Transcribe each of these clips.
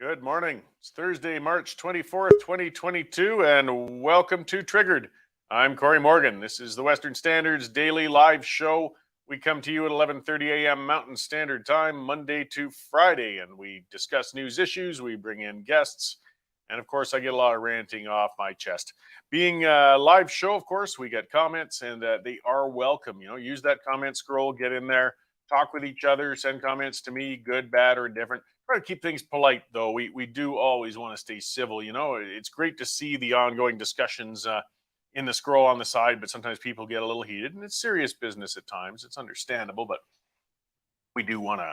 Good morning. It's Thursday, March 24th, 2022, and welcome to Triggered. I'm Cory Morgan. This is the Western Standard's daily live show. We come to you at 11:30 a.m. Mountain Standard Time, Monday to Friday, and we discuss news issues, we bring in guests, and of course, I get a lot of ranting off my chest. Being a live show, of course, we get comments, and they are welcome. Use that comment scroll, get in there, talk with each other, send comments to me, good, bad, or indifferent. Try to keep things polite, though. We do always want to stay civil. It's great to see the ongoing discussions in the scroll on the side, but sometimes people get a little heated, and it's serious business at times. It's understandable, but we do want to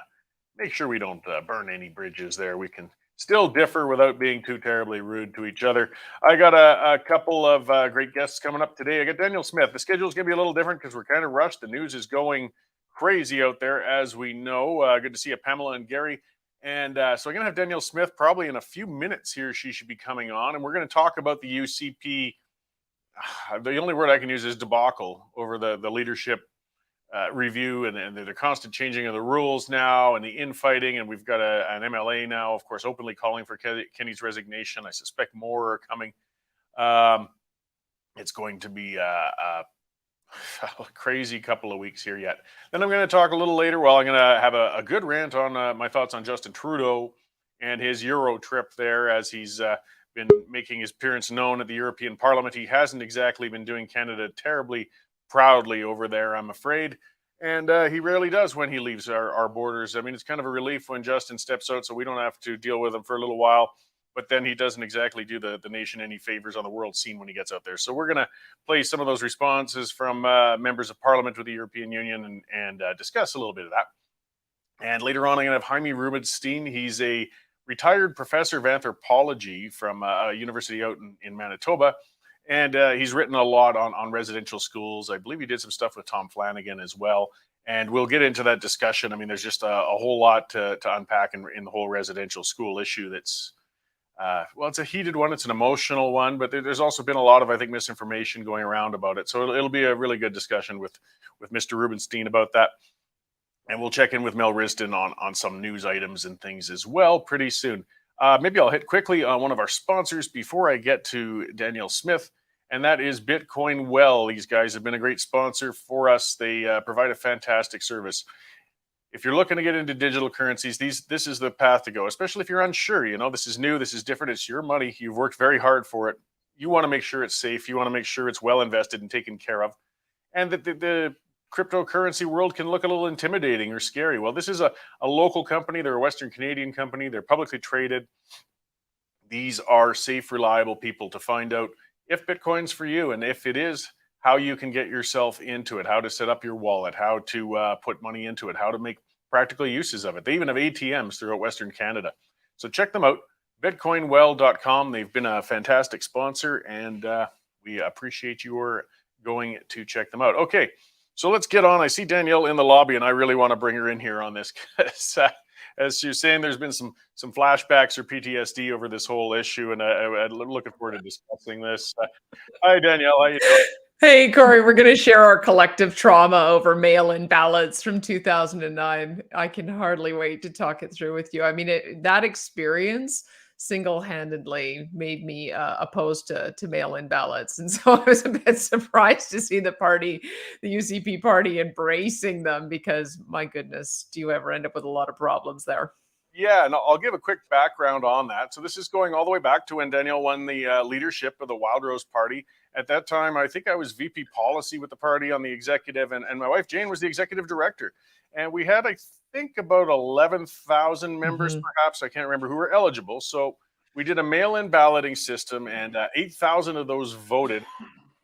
make sure we don't burn any bridges there. We can still differ without being too terribly rude to each other. I got a couple of great guests coming up today. I got Danielle Smith. The schedule's going to be a little different because we're kind of rushed. The news is going crazy out there, as we know. Good to see you, Pamela and Gary. And so I'm going to have Danielle Smith probably in a few minutes here. She should be coming on, and we're going to talk about the UCP. The only word I can use is debacle over the leadership review and the constant changing of the rules now and the infighting. And we've got an MLA now, of course, openly calling for Kenny's resignation. I suspect more are coming. It's going to be a crazy couple of weeks here yet. Then I'm going to talk a little later. Well, I'm going to have a good rant on my thoughts on Justin Trudeau and his Euro trip there, as he's been making his appearance known at the European Parliament. He hasn't exactly been doing Canada terribly proudly over there, I'm afraid. And he rarely does when he leaves our borders. I mean, it's kind of a relief when Justin steps out so we don't have to deal with him for a little while. But then he doesn't exactly do the nation any favors on the world scene when he gets out there. So we're going to play some of those responses from members of Parliament with the European Union and discuss a little bit of that. And later on, I'm going to have Hymie Rubenstein. He's a retired professor of anthropology from a university out in Manitoba. And he's written a lot on residential schools. I believe he did some stuff with Tom Flanagan as well. And we'll get into that discussion. I mean, there's just a whole lot to unpack in the whole residential school issue that's, well, it's a heated one. It's an emotional one, but there's also been a lot of, I think, misinformation going around about it. So it'll be a really good discussion with Mr. Rubenstein about that. And we'll check in with Mel Risden on some news items and things as well pretty soon. Maybe I'll hit quickly on one of our sponsors before I get to Danielle Smith, and that is Bitcoin Well. These guys have been a great sponsor for us. They provide a fantastic service. If you're looking to get into digital currencies, this is the path to go, especially if you're unsure. This is new, this is different, it's your money. You've worked very hard for it. You want to make sure it's safe. You want to make sure it's well invested and taken care of. And that the cryptocurrency world can look a little intimidating or scary. Well, this is a local company. They're a Western Canadian company. They're publicly traded. These are safe, reliable people to find out if Bitcoin's for you, and if it is, how you can get yourself into it, how to set up your wallet, how to put money into it, how to make practical uses of it. They even have ATMs throughout Western Canada. So check them out, bitcoinwell.com. They've been a fantastic sponsor, and we appreciate your going to check them out. Okay, so let's get on. I see Danielle in the lobby, and I really want to bring her in here on this because as she was saying, there's been some flashbacks or PTSD over this whole issue, and I'm looking forward to discussing this. Hi, Danielle. How you doing? Hey, Cory, we're going to share our collective trauma over mail-in ballots from 2009. I can hardly wait to talk it through with you. I mean, that experience single-handedly made me opposed to mail-in ballots. And so I was a bit surprised to see the UCP party embracing them because, my goodness, do you ever end up with a lot of problems there? Yeah, and I'll give a quick background on that. So this is going all the way back to when Danielle won the leadership of the Wild Rose Party. At that time, I think I was VP policy with the party on the executive, and my wife Jane was the executive director. And we had, I think, about 11,000 members, perhaps. I can't remember who were eligible. So we did a mail-in balloting system, and 8,000 of those voted.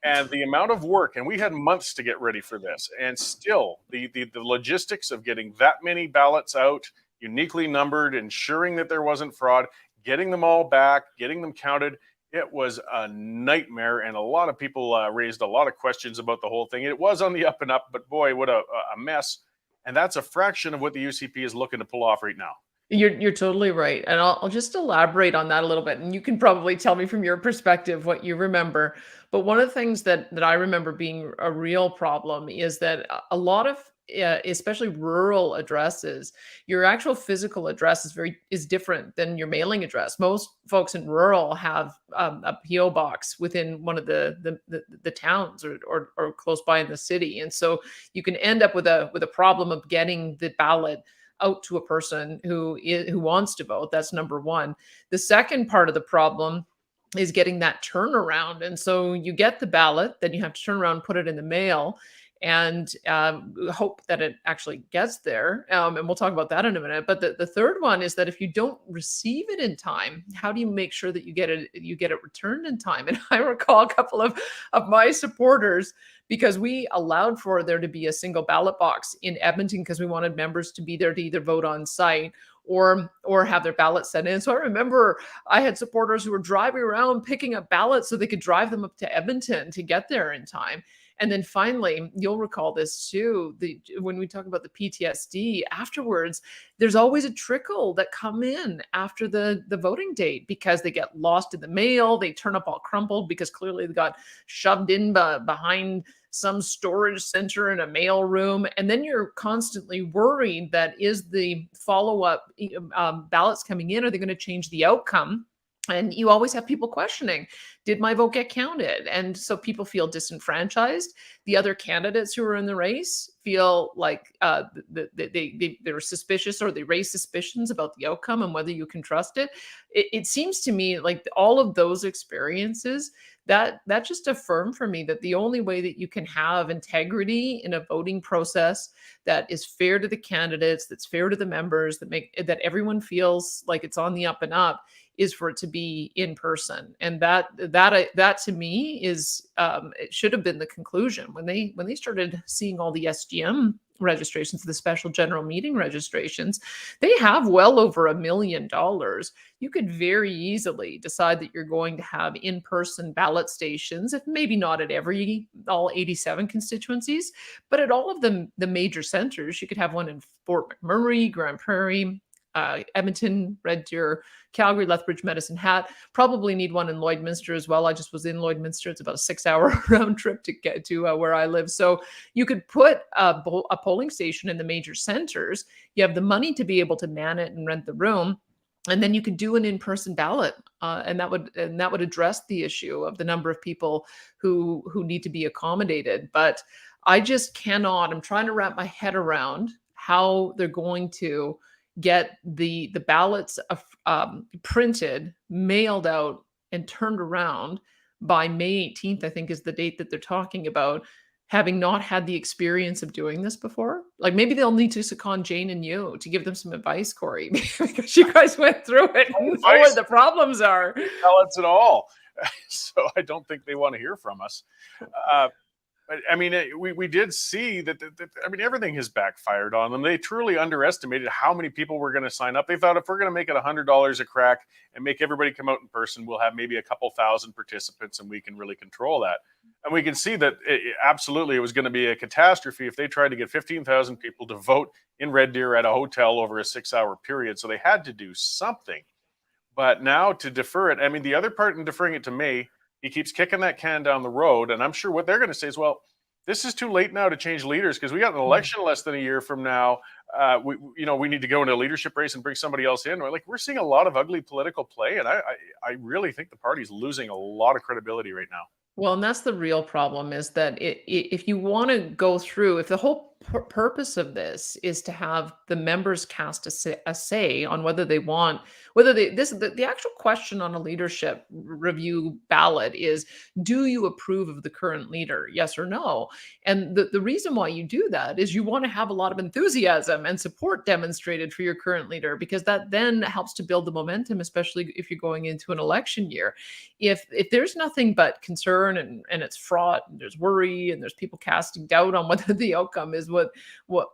And the amount of work, and we had months to get ready for this, and still the logistics of getting that many ballots out, uniquely numbered, ensuring that there wasn't fraud, getting them all back, getting them counted. It was a nightmare, and a lot of people raised a lot of questions about the whole thing. It was on the up and up, but boy, what a mess. And that's a fraction of what the UCP is looking to pull off right now. You're totally right. And I'll just elaborate on that a little bit. And you can probably tell me from your perspective what you remember. But one of the things that I remember being a real problem is that a lot of especially rural addresses, your actual physical address is different than your mailing address. Most folks in rural have a PO box within one of the towns or close by in the city, and so you can end up with a problem of getting the ballot out to a person who wants to vote. That's number one. The second part of the problem is getting that turnaround. And so you get the ballot, then you have to turn around, put it in the mail, and hope that it actually gets there. And we'll talk about that in a minute. But the third one is that if you don't receive it in time, how do you make sure that you get it returned in time? And I recall a couple of my supporters, because we allowed for there to be a single ballot box in Edmonton because we wanted members to be there to either vote on site or have their ballots sent in. So I remember I had supporters who were driving around picking up ballots so they could drive them up to Edmonton to get there in time. And then finally, you'll recall this too, when we talk about the PTSD afterwards, there's always a trickle that come in after the voting date because they get lost in the mail, they turn up all crumpled because clearly they got shoved in behind some storage center in a mail room. And then you're constantly worried that is the follow-up ballots coming in, are they going to change the outcome? And you always have people questioning, did my vote get counted? And so people feel disenfranchised. The other candidates who are in the race feel like they're suspicious, or they raise suspicions about the outcome and whether you can trust it. It seems to me like all of those experiences, that just affirm for me that the only way that you can have integrity in a voting process that is fair to the candidates, that's fair to the members, that everyone feels like it's on the up and up, is for it to be in person. And that to me is it should have been the conclusion when they started seeing all the SGM registrations, the special general meeting registrations. They have well over $1 million. You could very easily decide that you're going to have in-person ballot stations, if maybe not at all 87 constituencies, but at all of the major centers. You could have one in Fort McMurray, Grand Prairie, Edmonton, Red Deer, Calgary, Lethbridge, Medicine Hat. Probably need one in Lloydminster as well. I just was in Lloydminster. It's about a 6-hour round trip to get to where I live. So you could put a polling station in the major centers. You have the money to be able to man it and rent the room. And then you could do an in-person ballot, and that would address the issue of the number of people who need to be accommodated. But I just cannot. I'm trying to wrap my head around how they're going to get the ballots printed, mailed out, and turned around by May 18th, I think is the date that they're talking about, having not had the experience of doing this before. Like maybe they'll need to second Jane and you to give them some advice, Cory, because you guys went through it and know what the problems are. Ballots at all. So I don't think they want to hear from us. But I mean, we did see that, I mean, everything has backfired on them. They truly underestimated how many people were going to sign up. They thought if we're going to make it $100 a crack and make everybody come out in person, we'll have maybe a couple thousand participants and we can really control that. And we can see that absolutely it was going to be a catastrophe if they tried to get 15,000 people to vote in Red Deer at a hotel over a 6-hour period. So they had to do something. But now to defer it, I mean, the other part in deferring it to May, he keeps kicking that can down the road. And I'm sure what they're going to say is, well, this is too late now to change leaders because we got an election less than a year from now. We need to go into a leadership race and bring somebody else in. We're seeing a lot of ugly political play. And I really think the party's losing a lot of credibility right now. Well, and that's the real problem, is that if you want to go through, if the whole purpose of this is to have the members cast a say on whether they want, the actual question on a leadership review ballot is, do you approve of the current leader? Yes or no? And the reason why you do that is you want to have a lot of enthusiasm and support demonstrated for your current leader, because that then helps to build the momentum, especially if you're going into an election year. If there's nothing but concern and it's fraught and there's worry and there's people casting doubt on whether the outcome is what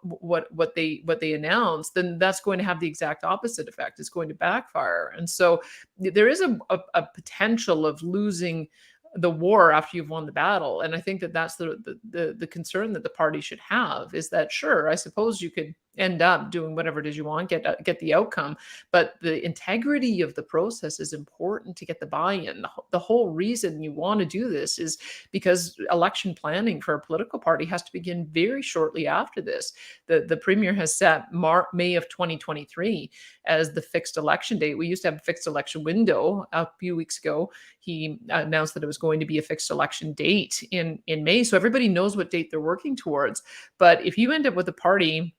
they announce, then that's going to have the exact opposite effect. It's going to backfire. And so there is a potential of losing the war after you've won the battle. And I think that that's the concern that the party should have, is that, sure, I suppose you could end up doing whatever it is you want, get the outcome. But the integrity of the process is important to get the buy-in. The whole reason you want to do this is because election planning for a political party has to begin very shortly after this. The premier has set May of 2023 as the fixed election date. We used to have a fixed election window. A few weeks ago, he announced that it was going to be a fixed election date in May. So everybody knows what date they're working towards. But if you end up with a party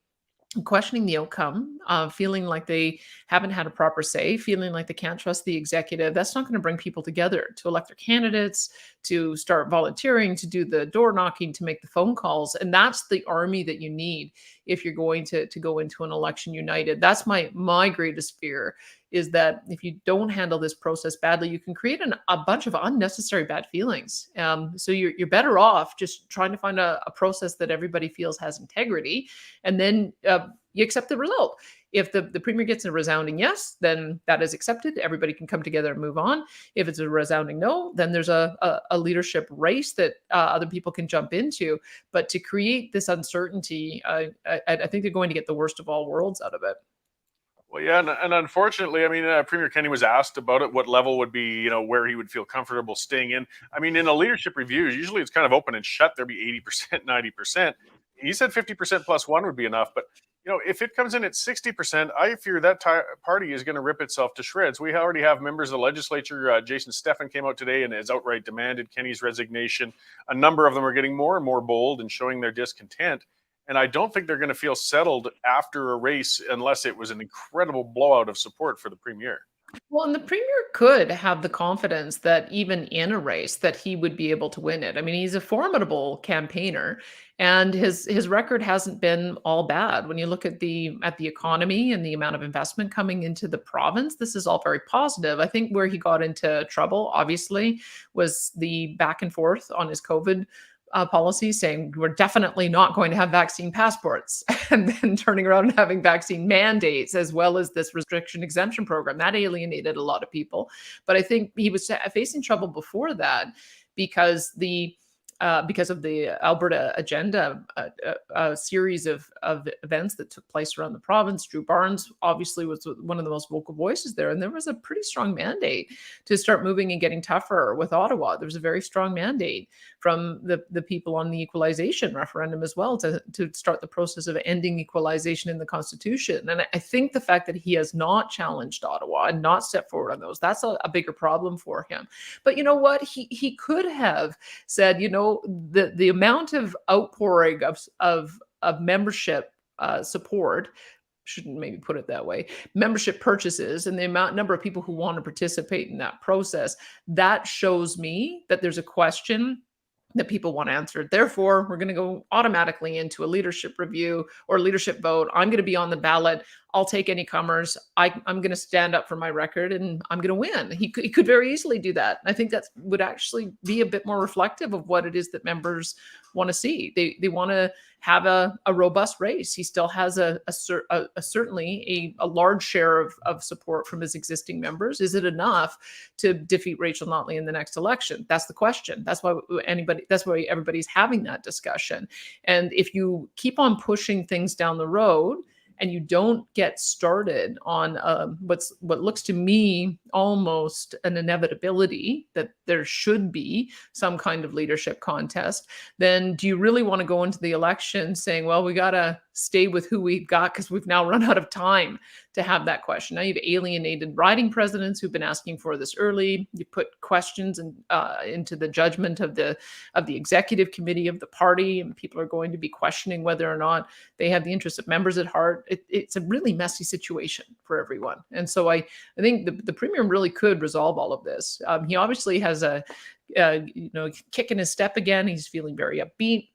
questioning the outcome, feeling like they haven't had a proper say, feeling like they can't trust the executive, that's not going to bring people together to elect their candidates, to start volunteering, to do the door knocking, to make the phone calls. And that's the army that you need if you're going to go into an election united. That's my greatest fear, is that if you don't handle this process badly, you can create a bunch of unnecessary bad feelings. So you're better off just trying to find a process that everybody feels has integrity, and then you accept the result. If the premier gets a resounding yes, then that is accepted. Everybody can come together and move on. If it's a resounding no, then there's a leadership race that other people can jump into. But to create this uncertainty, I think they're going to get the worst of all worlds out of it. Well, yeah, and unfortunately, I mean, Premier Kenney was asked about it, what level would be, where he would feel comfortable staying in. I mean, in a leadership review, usually it's kind of open and shut. There'd be 80%, 90%. He said 50% plus one would be enough. But, if it comes in at 60%, I fear that party is going to rip itself to shreds. We already have members of the legislature. Jason Steffen came out today and has outright demanded Kenney's resignation. A number of them are getting more and more bold and showing their discontent. And I don't think they're going to feel settled after a race unless it was an incredible blowout of support for the premier. Well, and the premier could have the confidence that even in a race that he would be able to win it. I mean, he's a formidable campaigner, and his record hasn't been all bad. When you look at the economy and the amount of investment coming into the province, this is all very positive. I think where he got into trouble, obviously, was the back and forth on his COVID policy, saying we're definitely not going to have vaccine passports, and then turning around and having vaccine mandates, as well as this restriction exemption program. That alienated a lot of people. But I think he was facing trouble before that because of the Alberta Agenda, a series of events that took place around the province. Drew Barnes obviously was one of the most vocal voices there, and there was a pretty strong mandate to start moving and getting tougher with Ottawa. There was a very strong mandate from the people on the equalization referendum as well to start the process of ending equalization in the Constitution. And I think the fact that he has not challenged Ottawa and not stepped forward on those, that's a bigger problem for him. But you know what? He could have said, the amount of outpouring of membership support, shouldn't maybe put it that way, membership purchases, and the number of people who want to participate in that process, that shows me that there's a question that people want answered. Therefore, we're going to go automatically into a leadership review or leadership vote. I'm going to be on the ballot. I'll take any comers. I'm going to stand up for my record and I'm going to win. He could very easily do that. I think that would actually be a bit more reflective of what it is that members want to see. They want to have a robust race. He still has certainly a large share of support from his existing members. Is it enough to defeat Rachel Notley in the next election? That's the question. That's why everybody's having that discussion. And if you keep on pushing things down the road, and you don't get started on what looks to me almost an inevitability that there should be some kind of leadership contest, then do you really want to go into the election saying, well, we got to stay with who we've got because we've now run out of time to have that question? Now you've alienated riding presidents who've been asking for this early. You put questions into the judgment of the executive committee of the party, and people are going to be questioning whether or not they have the interests of members at heart. It's a really messy situation for everyone. And so I think the premier really could resolve all of this. He obviously has a kick in his step again. He's feeling very upbeat.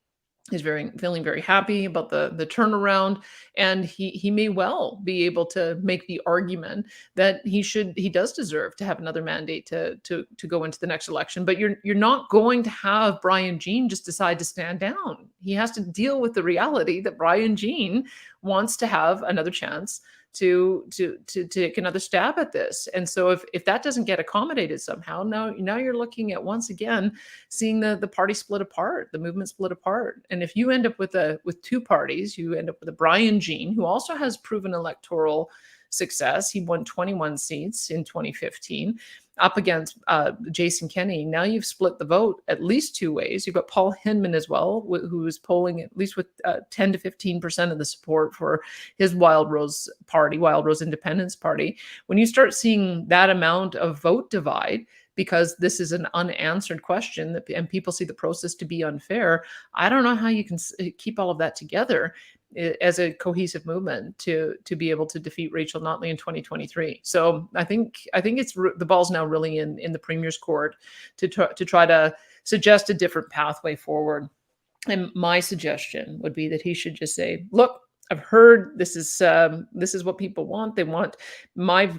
He's feeling very happy about the turnaround, and he may well be able to make the argument that he does deserve to have another mandate to go into the next election. But you're not going to have Brian Jean just decide to stand down. He has to deal with the reality that Brian Jean wants to have another chance to take another stab at this. And so if that doesn't get accommodated somehow, now you're looking at once again seeing the party split apart, the movement split apart. And if you end up with two parties, you end up with a Brian Jean, who also has proven electoral success. He won 21 seats in 2015 up against Jason Kenney. Now you've split the vote at least two ways. You've got Paul Hinman as well, who is polling at least with 10 to 15% of the support for his Wild Rose Party, Wild Rose Independence Party. When you start seeing that amount of vote divide, because this is an unanswered question and people see the process to be unfair, I don't know how you can keep all of that together as a cohesive movement to be able to defeat Rachel Notley in 2023. So I think it's the ball's now really in the Premier's court to try to suggest a different pathway forward. And my suggestion would be that he should just say, look, I've heard this is what people want. They want my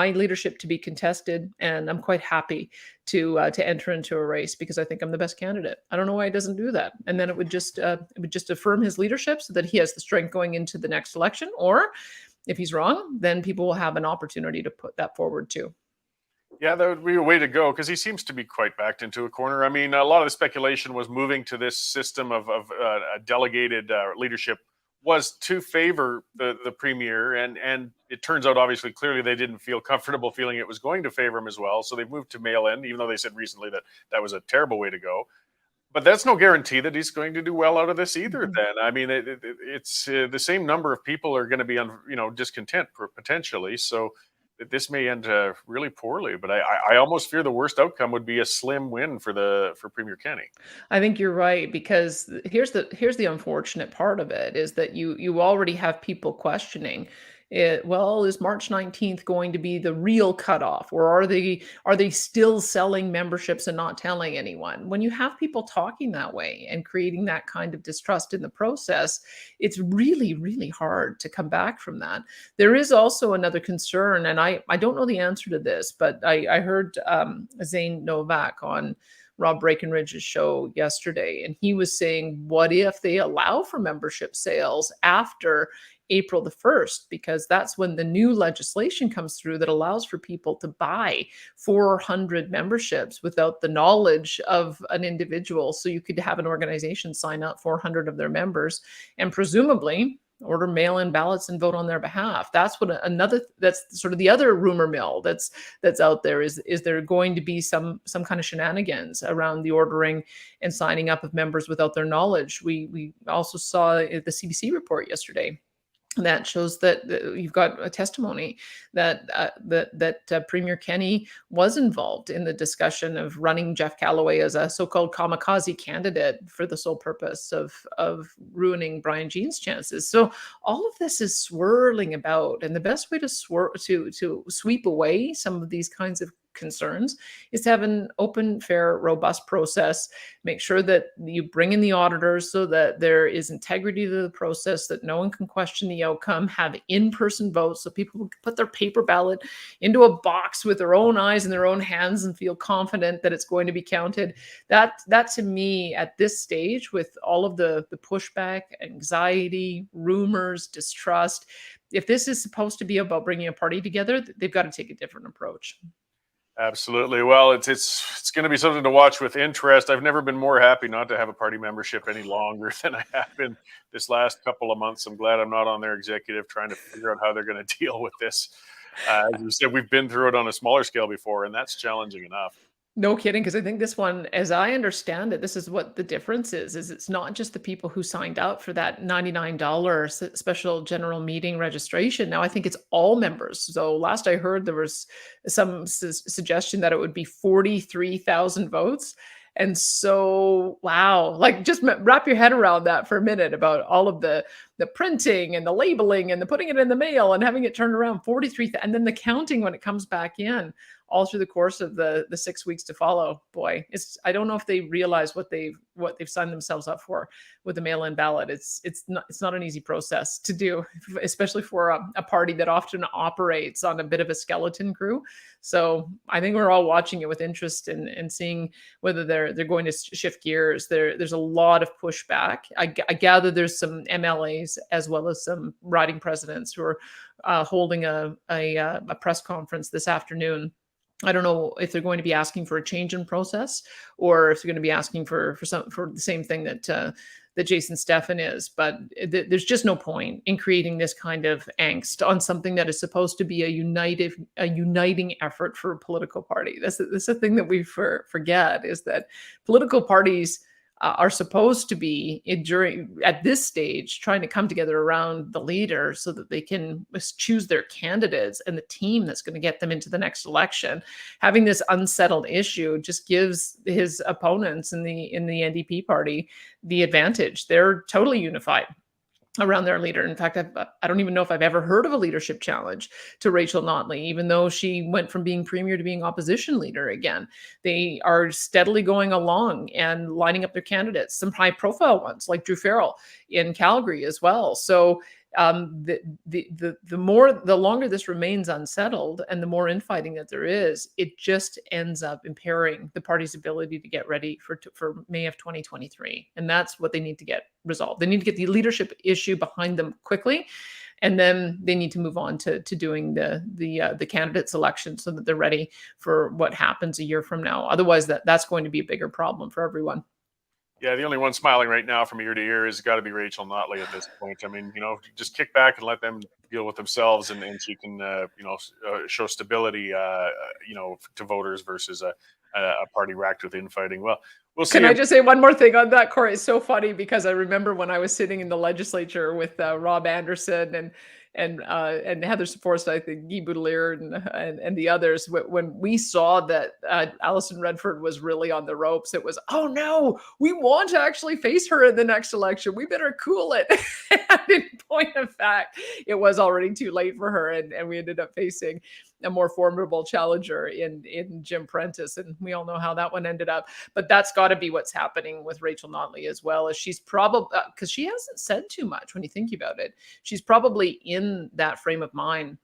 leadership to be contested, and I'm quite happy to enter into a race because I think I'm the best candidate. I don't know why he doesn't do that, and then it would just affirm his leadership so that he has the strength going into the next election. Or if he's wrong, then people will have an opportunity to put that forward too. Yeah, that would be a way to go because he seems to be quite backed into a corner. I mean, a lot of the speculation was moving to this system of a delegated leadership was to favor the Premier, and it turns out obviously clearly they didn't feel comfortable feeling it was going to favor him as well, so they've moved to mail-in, even though they said recently that was a terrible way to go. But that's no guarantee that he's going to do well out of this either. Then I mean, it's the same number of people are going to be discontent potentially, so this may end really poorly. But I almost fear the worst outcome would be a slim win for Premier Kenney. I think you're right, because here's the unfortunate part of it is that you already have people questioning it. Well, is March 19th going to be the real cutoff, or are they still selling memberships and not telling anyone? When you have people talking that way and creating that kind of distrust in the process, it's really, really hard to come back from that. There is also another concern, and I don't know the answer to this, but I heard Zane Novak on Rob Breckenridge's show yesterday, and he was saying, what if they allow for membership sales after April the 1st, because that's when the new legislation comes through that allows for people to buy 400 memberships without the knowledge of an individual. So you could have an organization sign up 400 of their members and presumably order mail-in ballots and vote on their behalf. That's what that's sort of the other rumor mill that's out there is there going to be some kind of shenanigans around the ordering and signing up of members without their knowledge. We also saw the CBC report yesterday that shows that you've got a testimony that Premier Kenney was involved in the discussion of running Jeff Callaway as a so-called kamikaze candidate for the sole purpose of ruining Brian Jean's chances. So all of this is swirling about, and the best way to sweep away some of these kinds of concerns is to have an open, fair, robust process. Make sure that you bring in the auditors so that there is integrity to the process, that no one can question the outcome. Have in-person votes so people can put their paper ballot into a box with their own eyes and their own hands and feel confident that it's going to be counted. That to me, at this stage, with all of the pushback, anxiety, rumors, distrust, if this is supposed to be about bringing a party together, they've got to take a different approach. Absolutely. Well, it's going to be something to watch with interest. I've never been more happy not to have a party membership any longer than I have been this last couple of months. I'm glad I'm not on their executive trying to figure out how they're going to deal with this. As you said, we've been through it on a smaller scale before, and that's challenging enough. No kidding, because I think this one, as I understand it, this is what the difference is it's not just the people who signed up for that $99 special general meeting registration. Now I think it's all members. So last I heard, there was some suggestion that it would be 43,000 votes. And so, wow, like just wrap your head around that for a minute about all of the printing and the labeling and the putting it in the mail and having it turned around 43, and then the counting when it comes back in. all through the course of the 6 weeks to follow. Boy, I don't know if they realize what they've signed themselves up for with the mail-in ballot. It's not an easy process to do, especially for a party that often operates on a bit of a skeleton crew. So I think we're all watching it with interest and seeing whether they're going to shift gears. There's a lot of pushback. I gather there's some MLAs as well as some riding presidents who are holding a press conference this afternoon. I don't know if they're going to be asking for a change in process or if they're going to be asking for the same thing that Jason Steffen is, but there's just no point in creating this kind of angst on something that is supposed to be a uniting effort for a political party. That's the thing that we forget, is that political parties are supposed to be at this stage trying to come together around the leader so that they can choose their candidates and the team that's going to get them into the next election. Having this unsettled issue just gives his opponents in the NDP party the advantage. They're totally unified around their leader. In fact, I don't even know if I've ever heard of a leadership challenge to Rachel Notley, even though she went from being premier to being opposition leader again. They are steadily going along and lining up their candidates, some high profile ones like Drew Farrell in Calgary as well. So the longer this remains unsettled and the more infighting that there is, it just ends up impairing the party's ability to get ready for May of 2023. And that's what they need to get resolved. They need to get the leadership issue behind them quickly. And then they need to move on to doing the candidate selection so that they're ready for what happens a year from now. Otherwise, that's going to be a bigger problem for everyone. Yeah, the only one smiling right now from ear to ear has got to be Rachel Notley at this point. I mean, just kick back and let them deal with themselves, and she can, show stability, to voters versus a party racked with infighting. Well, we'll see. Can I just say one more thing on that, Cory? It's so funny because I remember when I was sitting in the legislature with Rob Anderson and Heather Forrest, I think Guy Boudelier and the others, when we saw that Alison Redford was really on the ropes, it was, oh no, we want to actually face her in the next election. We better cool it. And in point of fact, it was already too late for her, and we ended up facing a more formidable challenger in Jim Prentice, and we all know how that one ended up. But that's got to be what's happening with Rachel Notley as well, as she's probably, because she hasn't said too much when you think about it. She's probably in that frame of mind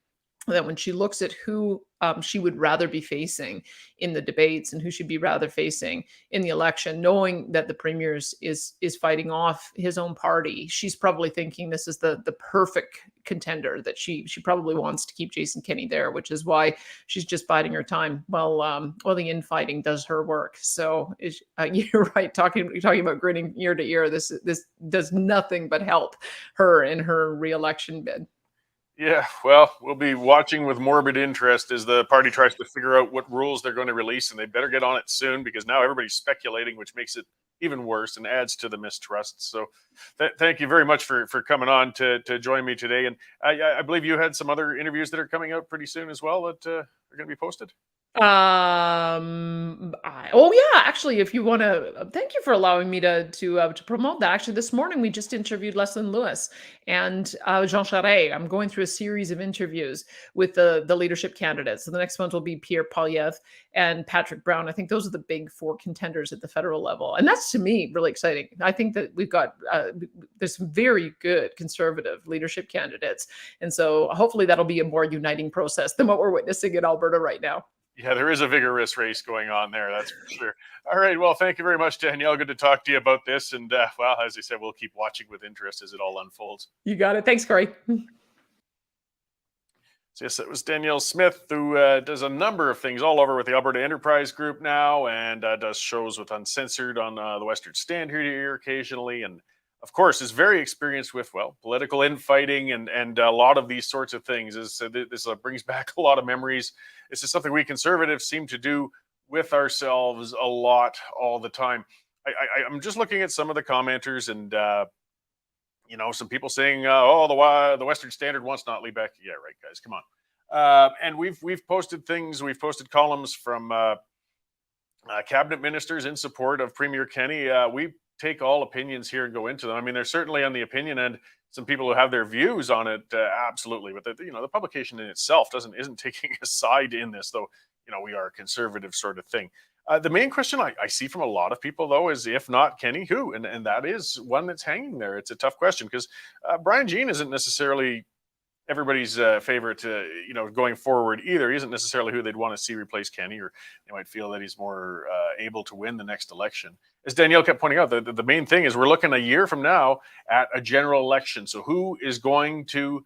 that when she looks at who she would rather be facing in the debates and who she'd be rather facing in the election, knowing that the premier is fighting off his own party, she's probably thinking this is the perfect contender, that she probably wants to keep Jason Kenney there, which is why she's just biding her time while the infighting does her work. So you're right, talking about grinning ear to ear. This does nothing but help her in her re-election bid. Yeah, well, we'll be watching with morbid interest as the party tries to figure out what rules they're going to release, and they better get on it soon, because now everybody's speculating, which makes it even worse and adds to the mistrust. So thank you very much for coming on to join me today. And I believe you had some other interviews that are coming out pretty soon as well that are going to be posted. Actually, if you want to, thank you for allowing me to promote that. Actually, this morning we just interviewed Leslyn Lewis and Jean Charest. I'm going through a series of interviews with the leadership candidates. So the next one will be Pierre Poilievre and Patrick Brown. I think those are the big four contenders at the federal level, and that's, to me, really exciting. I think that we've got there's some very good conservative leadership candidates, and so hopefully that'll be a more uniting process than what we're witnessing in Alberta right now. Yeah, there is a vigorous race going on there, that's for sure. All right, well, thank you very much, Danielle. Good to talk to you about this. And, well, as I said, we'll keep watching with interest as it all unfolds. You got it. Thanks, Cory. So, yes, that was Danielle Smith, who does a number of things all over with the Alberta Enterprise Group now, and does shows with Uncensored on the Western Stand here occasionally. And, of course, is very experienced with, well, political infighting and a lot of these sorts of things. This brings back a lot of memories. This is something we conservatives seem to do with ourselves a lot all the time. I'm just looking at some of the commenters, and some people saying, the Western Standard wants Notley back. Yeah, right, guys, come on. And we've posted things. We've posted columns from cabinet ministers in support of Premier Kenney. We take all opinions here and go into them. I mean, there's certainly on the opinion end some people who have their views on it, absolutely. But the publication in itself isn't taking a side in this, though. we are a conservative sort of thing. The main question I see from a lot of people, though, is if not Kenny, who? And that is one that's hanging there. It's a tough question because Brian Jean isn't necessarily everybody's favorite, going forward either. He isn't necessarily who they'd want to see replace Kenny, or they might feel that he's more able to win the next election. As Danielle kept pointing out, the main thing is we're looking a year from now at a general election. So who is going to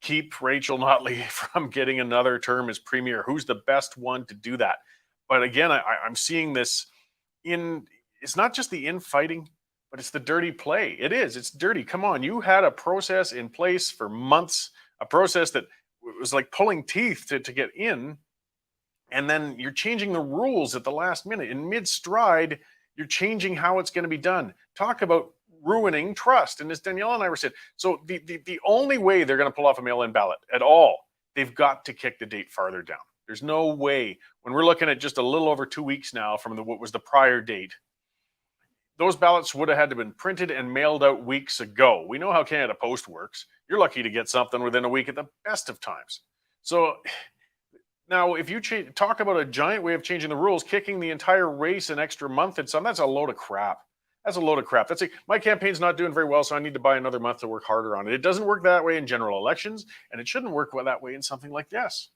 keep Rachel Notley from getting another term as premier? Who's the best one to do that? But again, I'm seeing this it's not just the infighting, but it's the dirty play. It's dirty. Come on, you had a process in place for months, a process that was like pulling teeth to get in. And then you're changing the rules at the last minute. In mid-stride, you're changing how it's going to be done. Talk about ruining trust. And as Danielle and I were saying, so the only way they're going to pull off a mail-in ballot at all, they've got to kick the date farther down. There's no way. When we're looking at just a little over 2 weeks now from what was the prior date, those ballots would have had to have been printed and mailed out weeks ago. We know how Canada Post works. You're lucky to get something within a week at the best of times. So now, if you talk about a giant way of changing the rules, kicking the entire race an extra month and some, that's a load of crap. That's a load of crap. That's like, my campaign's not doing very well, so I need to buy another month to work harder on it. It doesn't work that way in general elections, and it shouldn't work that way in something like this.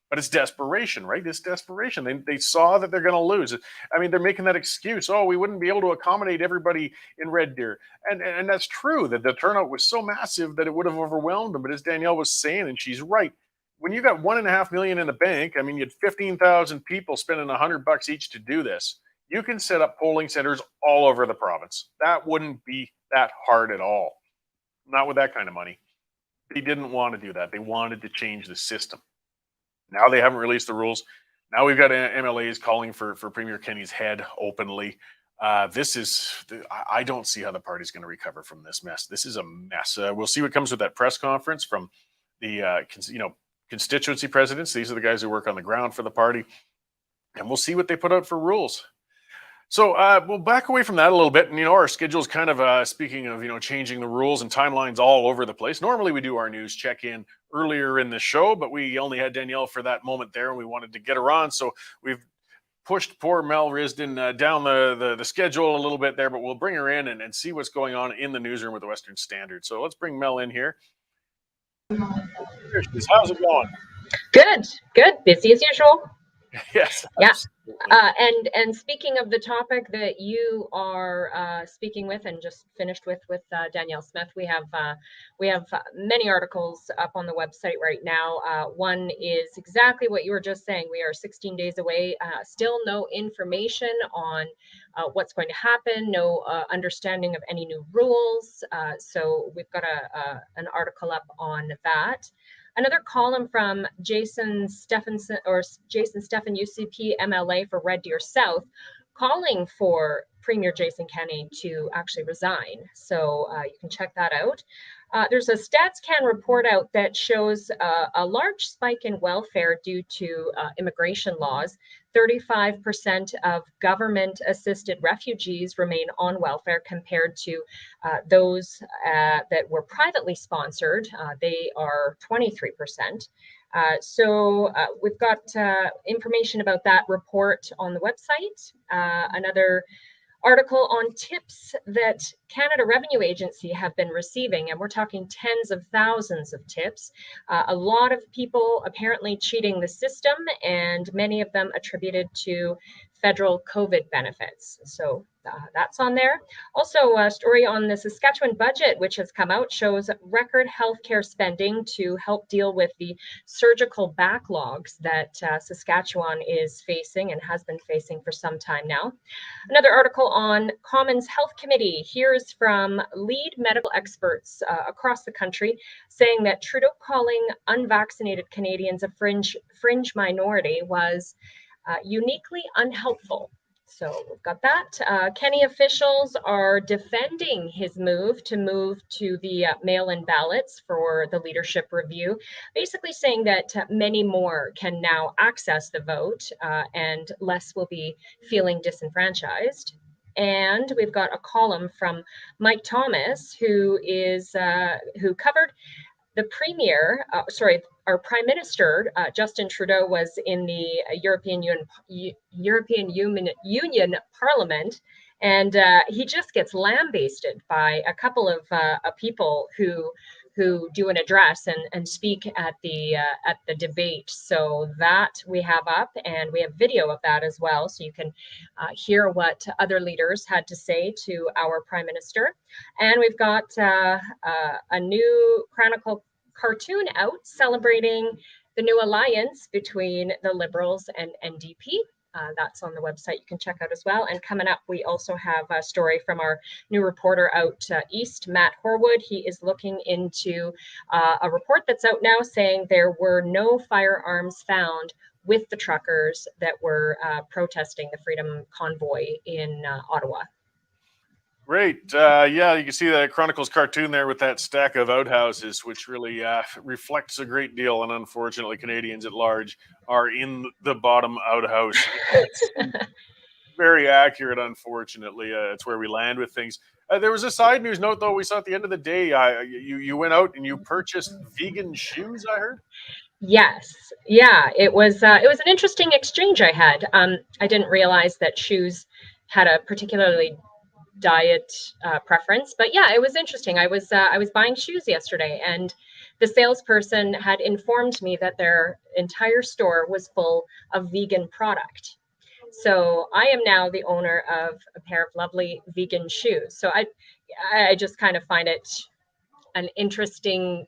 But it's desperation, right? It's desperation. They saw that they're going to lose. I mean, they're making that excuse. Oh, we wouldn't be able to accommodate everybody in Red Deer. And that's true, that the turnout was so massive that it would have overwhelmed them. But as Danielle was saying, and she's right, when you got $1.5 million in the bank, I mean, you had 15,000 people spending $100 each to do this. You can set up polling centers all over the province. That wouldn't be that hard at all. Not with that kind of money. They didn't want to do that. They wanted to change the system. Now they haven't released the rules. Now we've got MLAs calling for Premier Kenny's head openly. I don't see how the party's going to recover from this mess. This is a mess. We'll see what comes with that press conference from the constituency presidents. These are the guys who work on the ground for the party. And we'll see what they put out for rules. So we'll back away from that a little bit. And, our schedule's kind of, speaking of, changing the rules and timelines all over the place. Normally we do our news check-in earlier in the show, but we only had Danielle for that moment there, and we wanted to get her on. So we've pushed poor Mel Risden down the schedule a little bit there, but we'll bring her in and see what's going on in the newsroom with the Western Standard. So let's bring Mel in here. There she is. How's it going? Good. Busy as usual. Yes. Yeah. And speaking of the topic that you are speaking with and just finished with Danielle Smith, we have many articles up on the website right now. One is exactly what you were just saying. We are 16 days away. Still no information on what's going to happen. No understanding of any new rules. So we've got an article up on that. Another column from Jason Steffen, UCP MLA for Red Deer South, calling for Premier Jason Kenney to actually resign. So you can check that out. There's a StatsCan report out that shows a large spike in welfare due to immigration laws. 35% of government-assisted refugees remain on welfare compared to those that were privately sponsored. They are 23%. So we've got information about that report on the website. Another article on tips that Canada Revenue Agency have been receiving, and we're talking tens of thousands of tips. A lot of people apparently cheating the system, and many of them attributed to federal COVID benefits. So that's on there. Also, a story on the Saskatchewan budget, which has come out, shows record healthcare spending to help deal with the surgical backlogs that Saskatchewan is facing and has been facing for some time now. Another article on Commons Health Committee. Here's from lead medical experts across the country saying that Trudeau calling unvaccinated Canadians a fringe minority was uniquely unhelpful. So we've got that. Kenney officials are defending his move to the mail-in ballots for the leadership review, basically saying that many more can now access the vote and less will be feeling disenfranchised. And we've got a column from Mike Thomas, who covered the premier, our Prime Minister, Justin Trudeau, was in the European Union Parliament, and he just gets lambasted by a couple of people who do an address and speak at the debate. So that we have up, and we have video of that as well, so you can hear what other leaders had to say to our Prime Minister. And we've got a new Chronicle cartoon out celebrating the new alliance between the Liberals and NDP. That's on the website. You can check out as well. And coming up, we also have a story from our new reporter out east, Matt Horwood. He is looking into a report that's out now saying there were no firearms found with the truckers that were protesting the Freedom Convoy in Ottawa. Great. Yeah, you can see the Chronicles cartoon there with that stack of outhouses, which really reflects a great deal. And unfortunately, Canadians at large are in the bottom outhouse. It's very accurate, unfortunately. It's where we land with things. There was a side news note, though, we saw at the end of the day. You went out and you purchased vegan shoes, I heard? Yes. Yeah, it was an interesting exchange I had. I didn't realize that shoes had a particularly diet preference, but yeah, it was interesting. I was buying shoes yesterday, and the salesperson had informed me that their entire store was full of vegan product. So I am now the owner of a pair of lovely vegan shoes. So I just kind of find it an interesting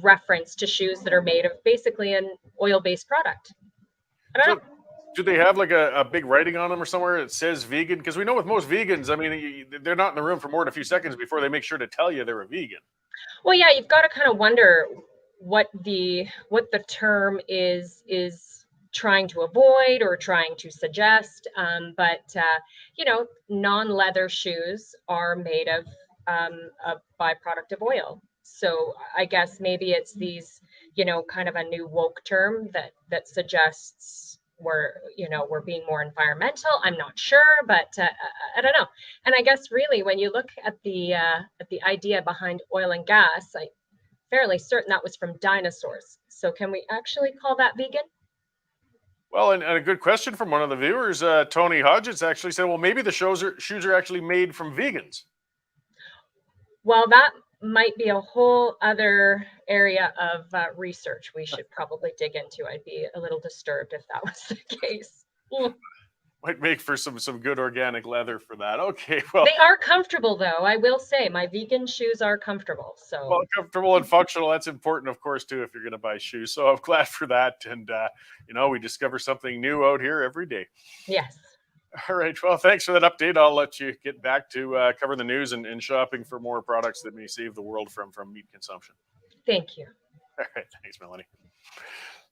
reference to shoes that are made of basically an oil-based product. I don't know. Do they have like a big writing on them or somewhere that says vegan? Because we know with most vegans, I mean, they're not in the room for more than a few seconds before they make sure to tell you they're a vegan. Well, yeah, you've got to kind of wonder what the term is trying to avoid or trying to suggest. But non-leather shoes are made of a byproduct of oil. So I guess maybe it's these, kind of a new woke term that suggests we're being more environmental. I'm not sure, but I don't know. And I guess really when you look at the idea behind oil and gas, I'm fairly certain that was from dinosaurs. So can we actually call that vegan? Well, and a good question from one of the viewers, Tony Hodges, actually said, well, maybe the shoes are actually made from vegans. Well, that might be a whole other area of research we should probably dig into. I'd be a little disturbed if that was the case. Might make for some good organic leather for that. Okay, well. They are comfortable, though. I will say my vegan shoes are comfortable. So well, comfortable and functional. That's important, of course, too, if you're going to buy shoes. So I'm glad for that. And, we discover something new out here every day. Yes. All right. Well, thanks for that update. I'll let you get back to cover the news and shopping for more products that may save the world from meat consumption. Thank you. All right. Thanks, Melanie.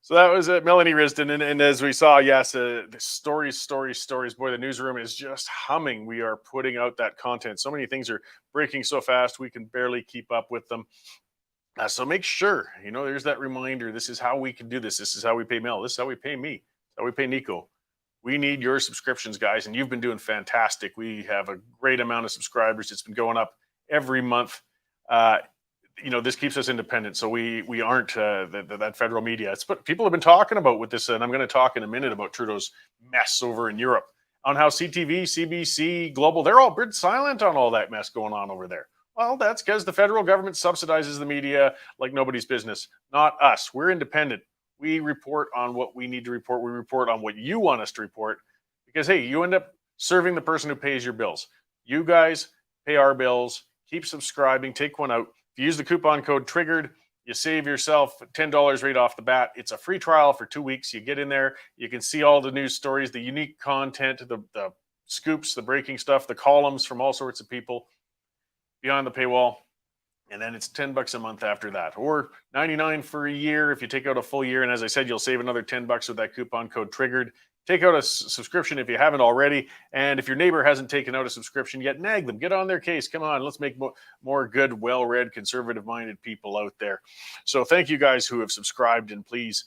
So that was Melanie Risden. And as we saw, yes, the stories. Boy, the newsroom is just humming. We are putting out that content. So many things are breaking so fast, we can barely keep up with them. So make sure, there's that reminder. This is how we can do this. This is how we pay Mel. This is how we pay me. This is how we pay Nico. We need your subscriptions, guys, and you've been doing fantastic. We have a great amount of subscribers. It's been going up every month. This keeps us independent, so we aren't that federal media. It's what people have been talking about with this, and I'm going to talk in a minute about Trudeau's mess over in Europe, on how CTV, CBC, Global, they're all silent on all that mess going on over there. Well, that's because the federal government subsidizes the media like nobody's business, not us. We're independent. We report on what we need to report. We report on what you want us to report because, hey, you end up serving the person who pays your bills. You guys pay our bills. Keep subscribing. Take one out. If you use the coupon code TRIGGERED, you save yourself $10 right off the bat. It's a free trial for 2 weeks. You get in there. You can see all the news stories, the unique content, the scoops, the breaking stuff, the columns from all sorts of people behind the paywall. And then it's $10 a month after that, or $99 for a year if you take out a full year. And as I said, you'll save another $10 with that coupon code TRIGGERED. Take out a subscription if you haven't already. And if your neighbor hasn't taken out a subscription yet, nag them. Get on their case. Come on, let's make more good, well-read, conservative-minded people out there. So thank you guys who have subscribed, and please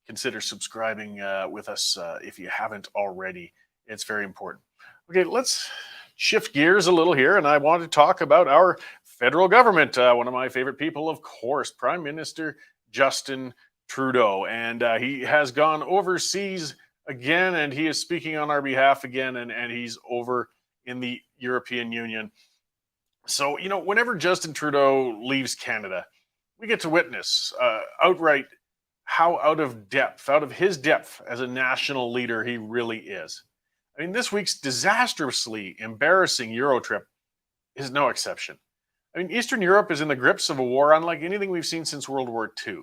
consider subscribing with us if you haven't already. It's very important. Okay, let's shift gears a little here, and I want to talk about our federal government, one of my favorite people, of course, Prime Minister Justin Trudeau. And he has gone overseas again, and he is speaking on our behalf again, and he's over in the European Union. So, you know, whenever Justin Trudeau leaves Canada, we get to witness outright how out of his depth as a national leader he really is. I mean, this week's disastrously embarrassing Euro trip is no exception. I mean, Eastern Europe is in the grips of a war unlike anything we've seen since World War II.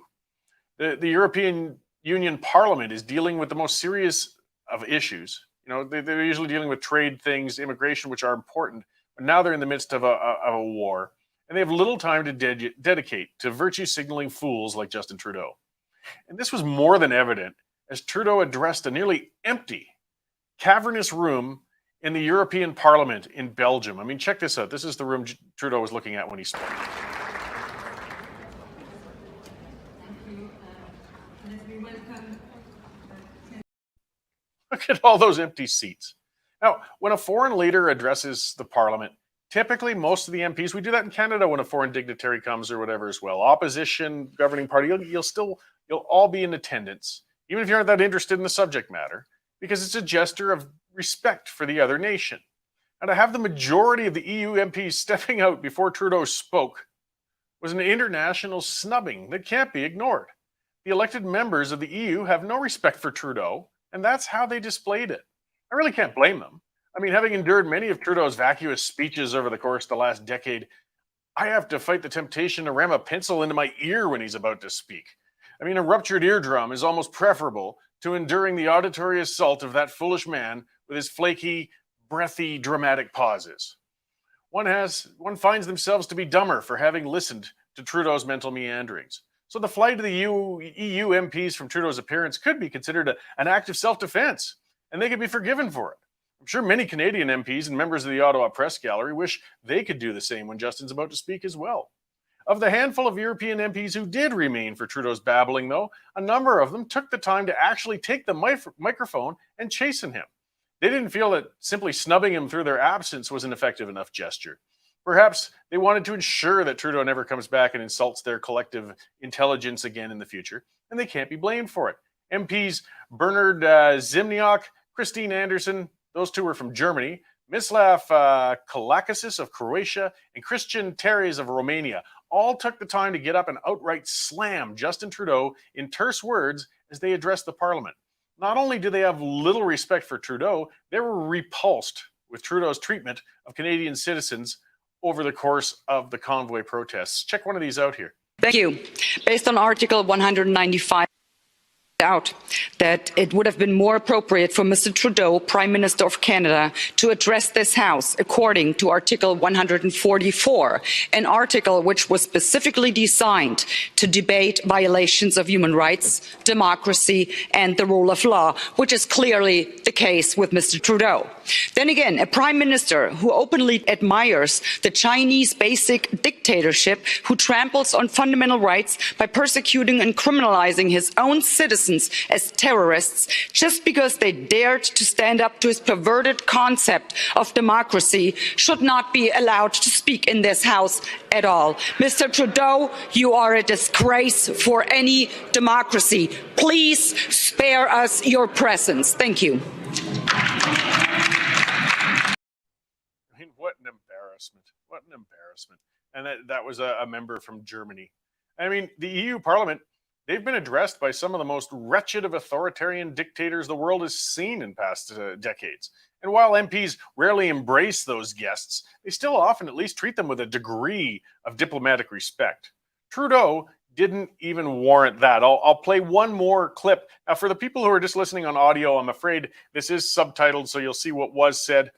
The European Union Parliament is dealing with the most serious of issues. You know, they're usually dealing with trade things, immigration, which are important, but now they're in the midst of a war, and they have little time to dedicate to virtue signaling fools like Justin Trudeau. And this was more than evident as Trudeau addressed a nearly empty, cavernous room in the European Parliament in Belgium. I mean, check this out. This is the room Trudeau was looking at when he spoke. Look at all those empty seats. Now, when a foreign leader addresses the Parliament, typically most of the MPs, we do that in Canada when a foreign dignitary comes or whatever as well. Opposition, governing party, you'll all be in attendance, even if you aren't that interested in the subject matter, because it's a gesture of respect for the other nation. And to have the majority of the EU MPs stepping out before Trudeau spoke was an international snubbing that can't be ignored. The elected members of the EU have no respect for Trudeau, and that's how they displayed it. I really can't blame them. I mean, having endured many of Trudeau's vacuous speeches over the course of the last decade, I have to fight the temptation to ram a pencil into my ear when he's about to speak. I mean, a ruptured eardrum is almost preferable to enduring the auditory assault of that foolish man with his flaky, breathy, dramatic pauses. One finds themselves to be dumber for having listened to Trudeau's mental meanderings. So the flight of the EU MPs from Trudeau's appearance could be considered an act of self-defense, and they could be forgiven for it. I'm sure many Canadian MPs and members of the Ottawa Press Gallery wish they could do the same when Justin's about to speak as well. Of the handful of European MPs who did remain for Trudeau's babbling, though, a number of them took the time to actually take the microphone and chasten him. They didn't feel that simply snubbing him through their absence was an effective enough gesture. Perhaps they wanted to ensure that Trudeau never comes back and insults their collective intelligence again in the future, and they can't be blamed for it. MPs Bernard Zimniok, Christine Anderson, those two were from Germany, Mislav Kalakasis of Croatia, and Christian Terres of Romania all took the time to get up and outright slam Justin Trudeau in terse words as they addressed the Parliament. Not only do they have little respect for Trudeau, they were repulsed with Trudeau's treatment of Canadian citizens over the course of the convoy protests. Check one of these out here. Thank you. Based on Article 195, out that it would have been more appropriate for Mr. Trudeau, Prime Minister of Canada, to address this House according to Article 144, an article which was specifically designed to debate violations of human rights, democracy and the rule of law, which is clearly the case with Mr. Trudeau. Then again, a Prime Minister who openly admires the Chinese basic dictatorship, who tramples on fundamental rights by persecuting and criminalizing his own citizens as terrorists just because they dared to stand up to his perverted concept of democracy, should not be allowed to speak in this House at all. Mr. Trudeau, you are a disgrace for any democracy. Please spare us your presence. Thank you. I mean, what an embarrassment. What an embarrassment. And that was a member from Germany. I mean, the EU Parliament, they've been addressed by some of the most wretched of authoritarian dictators the world has seen in past decades. And while MPs rarely embrace those guests, they still often at least treat them with a degree of diplomatic respect. Trudeau didn't even warrant that. I'll play one more clip. Now, for the people who are just listening on audio, I'm afraid this is subtitled, so you'll see what was said.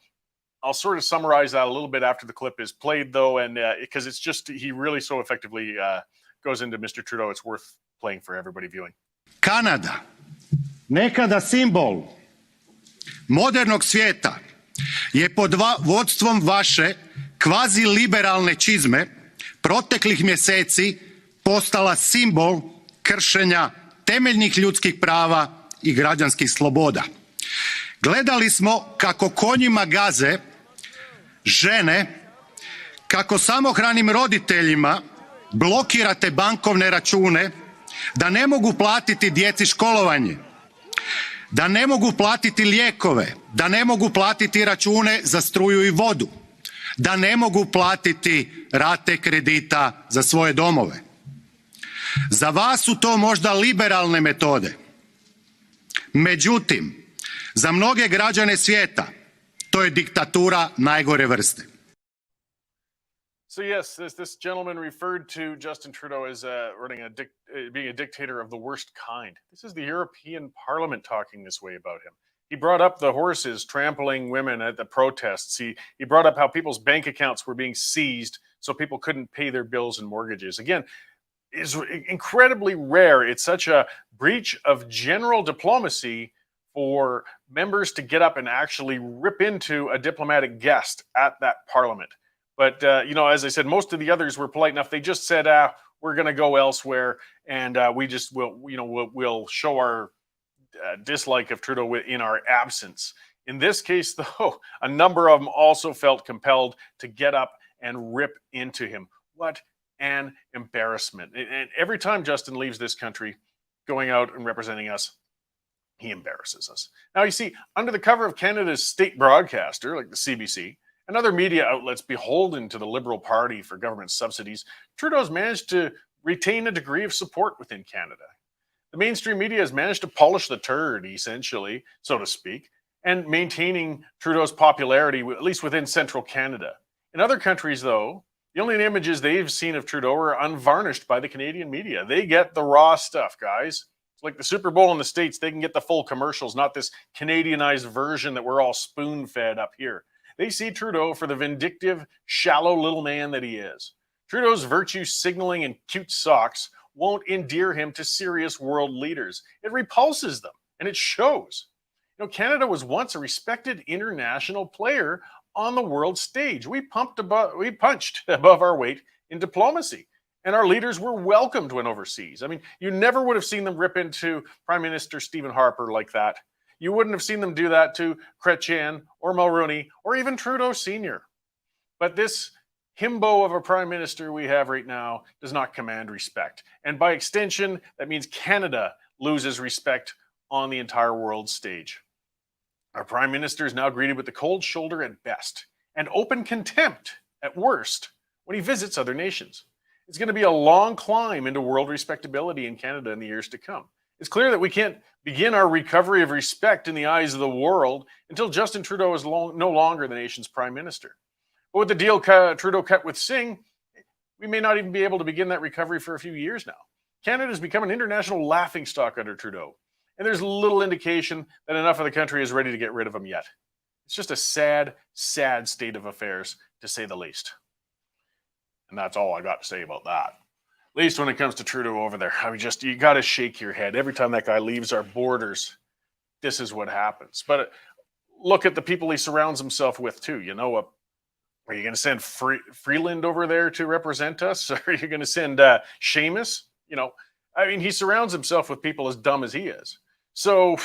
I'll sort of summarize that a little bit after the clip is played, though, and because it's just, he really so effectively goes into Mr. Trudeau, it's worth playing for everybody viewing. Kanada, nekada simbol modernog svijeta, je pod vodstvom vaše kvazi-liberalne čizme proteklih mjeseci postala simbol kršenja temeljnih ljudskih prava i građanskih sloboda. Gledali smo kako konjima gaze žene, kako samohranim roditeljima blokirate bankovne račune, da ne mogu platiti djeci školovanje, da ne mogu platiti lijekove, da ne mogu platiti račune za struju i vodu, da ne mogu platiti rate kredita za svoje domove. Za vas su to možda liberalne metode. Međutim, za mnoge građane svijeta to je diktatura najgore vrste. So yes, this gentleman referred to Justin Trudeau as being a dictator of the worst kind. This is the European Parliament talking this way about him. He brought up the horses trampling women at the protests. He brought up how people's bank accounts were being seized so people couldn't pay their bills and mortgages. Again, is incredibly rare. It's such a breach of general diplomacy for members to get up and actually rip into a diplomatic guest at that parliament. But, as I said, most of the others were polite enough. They just said, we're going to go elsewhere, and we'll show our dislike of Trudeau in our absence. In this case, though, a number of them also felt compelled to get up and rip into him. What an embarrassment. And every time Justin leaves this country, going out and representing us, he embarrasses us. Now, you see, under the cover of Canada's state broadcaster, like the CBC, and other media outlets beholden to the Liberal Party for government subsidies, Trudeau's managed to retain a degree of support within Canada. The mainstream media has managed to polish the turd, essentially, so to speak, and maintaining Trudeau's popularity, at least within central Canada. In other countries, though, the only images they've seen of Trudeau are unvarnished by the Canadian media. They get the raw stuff, guys. It's like the Super Bowl in the States. They can get the full commercials, not this Canadianized version that we're all spoon-fed up here. They see Trudeau for the vindictive, shallow little man that he is. Trudeau's virtue signaling and cute socks won't endear him to serious world leaders. It repulses them, and it shows. Canada was once a respected international player on the world stage. We punched above our weight in diplomacy, and our leaders were welcomed when overseas. I mean, you never would have seen them rip into Prime Minister Stephen Harper like that. You wouldn't have seen them do that to Chrétien or Mulroney or even Trudeau Sr. But this himbo of a prime minister we have right now does not command respect. And by extension, that means Canada loses respect on the entire world stage. Our prime minister is now greeted with the cold shoulder at best and open contempt at worst when he visits other nations. It's going to be a long climb into world respectability in Canada in the years to come. It's clear that we can't begin our recovery of respect in the eyes of the world until Justin Trudeau is no longer the nation's prime minister. But with the deal Trudeau cut with Singh, we may not even be able to begin that recovery for a few years now. Canada has become an international laughingstock under Trudeau, and there's little indication that enough of the country is ready to get rid of him yet. It's just a sad, sad state of affairs, to say the least. And that's all I got to say about that. At least when it comes to Trudeau over there. You got to shake your head. Every time that guy leaves our borders, this is what happens. But look at the people he surrounds himself with, too. Are you going to send Freeland over there to represent us? Or are you going to send Seamus? He surrounds himself with people as dumb as he is. So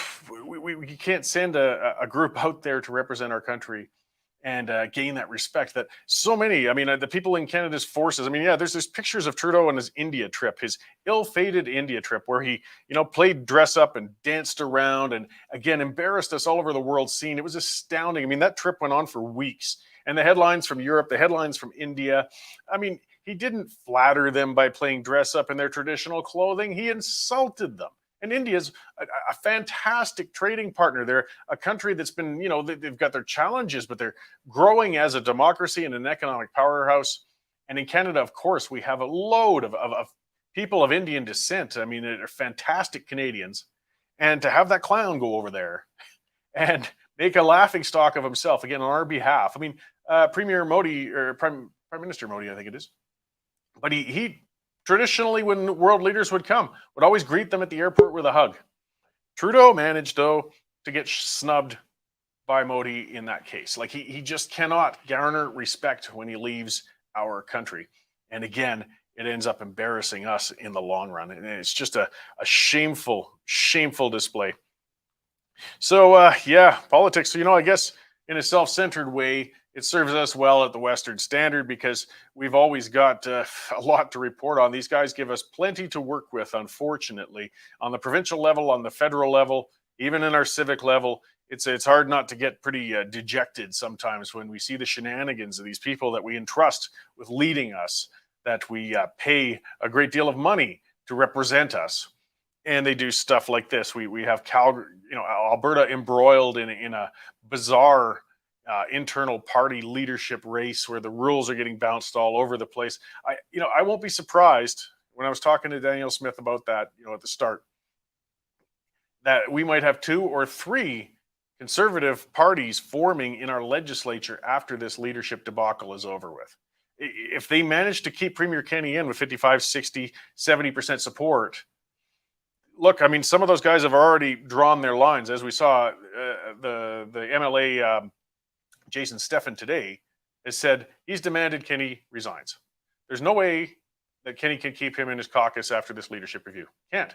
we can't send a group out there to represent our country and gain that respect that so many, the people in Canada's forces, there's pictures of Trudeau on his India trip, his ill-fated India trip, where he, played dress up and danced around and, again, embarrassed us all over the world scene. It was astounding. That trip went on for weeks. And the headlines from Europe, the headlines from India, he didn't flatter them by playing dress up in their traditional clothing. He insulted them. And India's a fantastic trading partner. They're a country that's been, they've got their challenges, but they're growing as a democracy and an economic powerhouse. And in Canada, of course, we have a load of people of Indian descent. They're fantastic Canadians. And to have that clown go over there and make a laughingstock of himself, again, on our behalf. Premier Modi, or Prime Minister Modi, I think it is. But he traditionally, when world leaders would come, would always greet them at the airport with a hug. Trudeau managed, though, to get snubbed by Modi in that case. He just cannot garner respect when he leaves our country. And again, it ends up embarrassing us in the long run. And it's just a shameful, shameful display. So, politics, I guess in a self-centered way, It serves us well at the Western Standard because we've always got a lot to report on. These guys give us plenty to work with, unfortunately, on the provincial level, on the federal level, even in our civic level. It's hard not to get pretty dejected sometimes when we see the shenanigans of these people that we entrust with leading us, that we pay a great deal of money to represent us, and they do stuff like this. We have Calgary, Alberta embroiled in a bizarre internal party leadership race where the rules are getting bounced all over the place. I won't be surprised when I was talking to Danielle Smith about that, at the start, that we might have 2 or 3 conservative parties forming in our legislature after this leadership debacle is over with. If they manage to keep Premier Kenney in with 55, 60, 70% support, look, I mean, some of those guys have already drawn their lines. As we saw, the MLA Jason Steffen today has said he's demanded Kenney resigns. There's no way that Kenney can keep him in his caucus after this leadership review. Can't.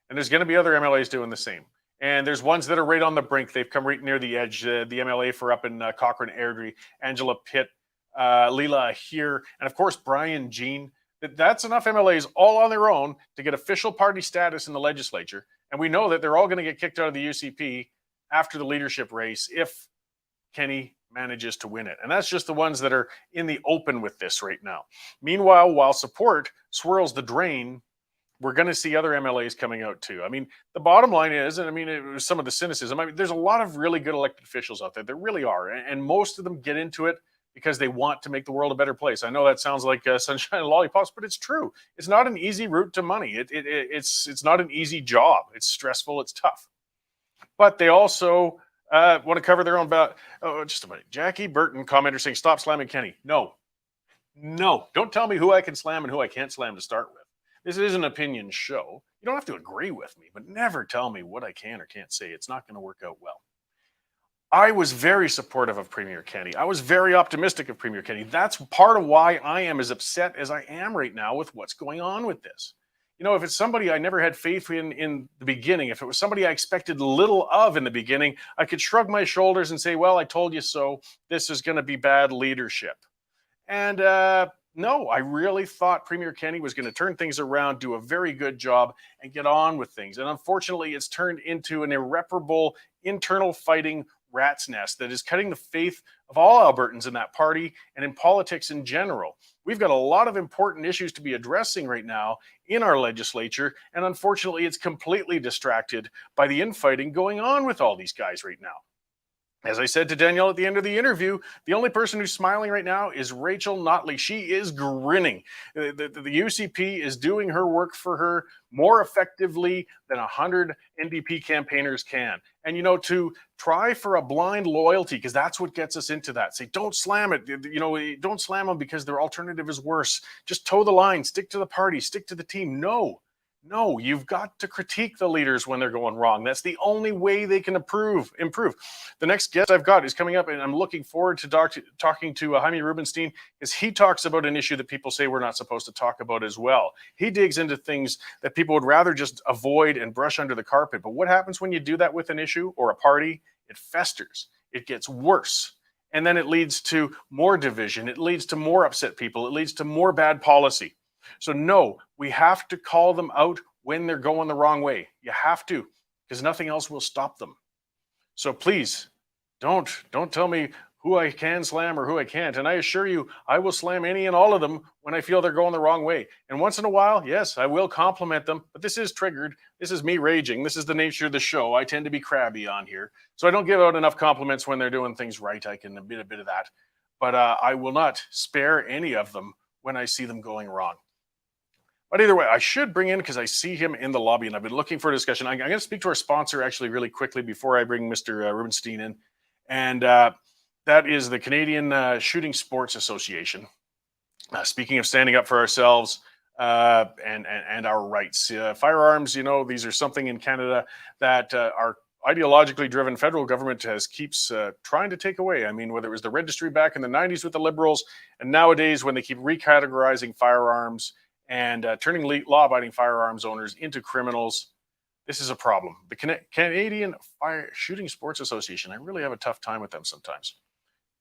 And there's going to be other MLAs doing the same. And there's ones that are right on the brink. They've come right near the edge. The MLA for up in Cochrane Airdrie, Angela Pitt, Leela here, and of course, Brian Jean. That's enough MLAs all on their own to get official party status in the legislature. And we know that they're all going to get kicked out of the UCP after the leadership race if Kenney manages to win it. And that's just the ones that are in the open with this right now. Meanwhile, while support swirls the drain, we're going to see other MLAs coming out too. I mean, the bottom line is, and I mean, it was some of the cynicism. I mean, there's a lot of really good elected officials out there. There really are. And most of them get into it because they want to make the world a better place. I know that sounds like sunshine and lollipops, but it's true. It's not an easy route to money. It's not an easy job. It's stressful. It's tough. But they also want to cover their own back. Oh, just a minute. Jackie Burton commenter saying, stop slamming Kenney. No. Don't tell me who I can slam and who I can't slam to start with. This is an opinion show. You don't have to agree with me, but never tell me what I can or can't say. It's not going to work out well. I was very supportive of Premier Kenney. I was very optimistic of Premier Kenney. That's part of why I am as upset as I am right now with what's going on with this. If it's somebody I never had faith in the beginning, if it was somebody I expected little of in the beginning, I could shrug my shoulders and say, well, I told you so. This is going to be bad leadership. And no, I really thought Premier Kenney was going to turn things around, do a very good job, and get on with things. And unfortunately, it's turned into an irreparable internal fighting rat's nest that is cutting the faith of all Albertans in that party and in politics in general. We've got a lot of important issues to be addressing right now in our legislature, and unfortunately, it's completely distracted by the infighting going on with all these guys right now. As I said to Danielle at the end of the interview, the only person who's smiling right now is Rachel Notley. She is grinning. The UCP is doing her work for her more effectively than 100 NDP campaigners can. And, to try for a blind loyalty, because that's what gets us into that. Say, don't slam it. Don't slam them because their alternative is worse. Just toe the line, stick to the party, stick to the team. No, you've got to critique the leaders when they're going wrong. That's the only way they can improve. The next guest I've got is coming up, and I'm looking forward to talking to Hymie Rubenstein, because he talks about an issue that people say we're not supposed to talk about as well. He digs into things that people would rather just avoid and brush under the carpet. But what happens when you do that with an issue or a party? It festers. It gets worse. And then it leads to more division. It leads to more upset people. It leads to more bad policy. So no, we have to call them out when they're going the wrong way. You have to, because nothing else will stop them. So please, don't tell me who I can slam or who I can't. And I assure you, I will slam any and all of them when I feel they're going the wrong way. And once in a while, yes, I will compliment them, but this is triggered. This is me raging. This is the nature of the show. I tend to be crabby on here. So I don't give out enough compliments when they're doing things right. I can admit a bit of that. But I will not spare any of them when I see them going wrong. But either way, I should bring in, because I see him in the lobby and I've been looking for a discussion. I'm going to speak to our sponsor actually really quickly before I bring Mr. Rubenstein in. And that is the Canadian Shooting Sports Association. Speaking of standing up for ourselves and our rights. Firearms, these are something in Canada that our ideologically driven federal government keeps trying to take away. I mean, whether it was the registry back in the 90s with the Liberals, and nowadays when they keep recategorizing firearms and turning law-abiding firearms owners into criminals, this is a problem. The Canadian Shooting Sports Association, I really have a tough time with them sometimes.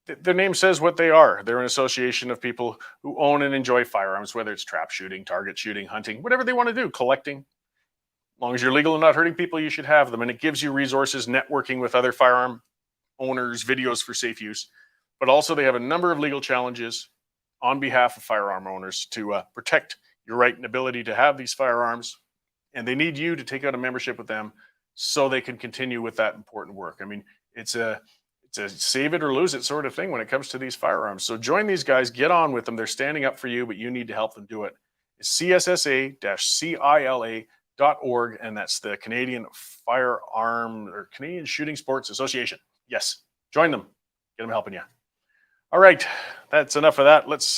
their name says what they are. They're an association of people who own and enjoy firearms, whether it's trap shooting, target shooting, hunting, whatever they want to do, collecting. As long as you're legal and not hurting people, you should have them. And it gives you resources, networking with other firearm owners, videos for safe use. But also they have a number of legal challenges on behalf of firearm owners to protect your right and ability to have these firearms. And they need you to take out a membership with them so they can continue with that important work. I mean, it's a save it or lose it sort of thing when it comes to these firearms. So join these guys, get on with them. They're standing up for you, but you need to help them do it. It's CSSA-CILA.org, and that's the Canadian Firearm or Canadian Shooting Sports Association. Yes, join them. Get them helping you. All right, that's enough of that. Let's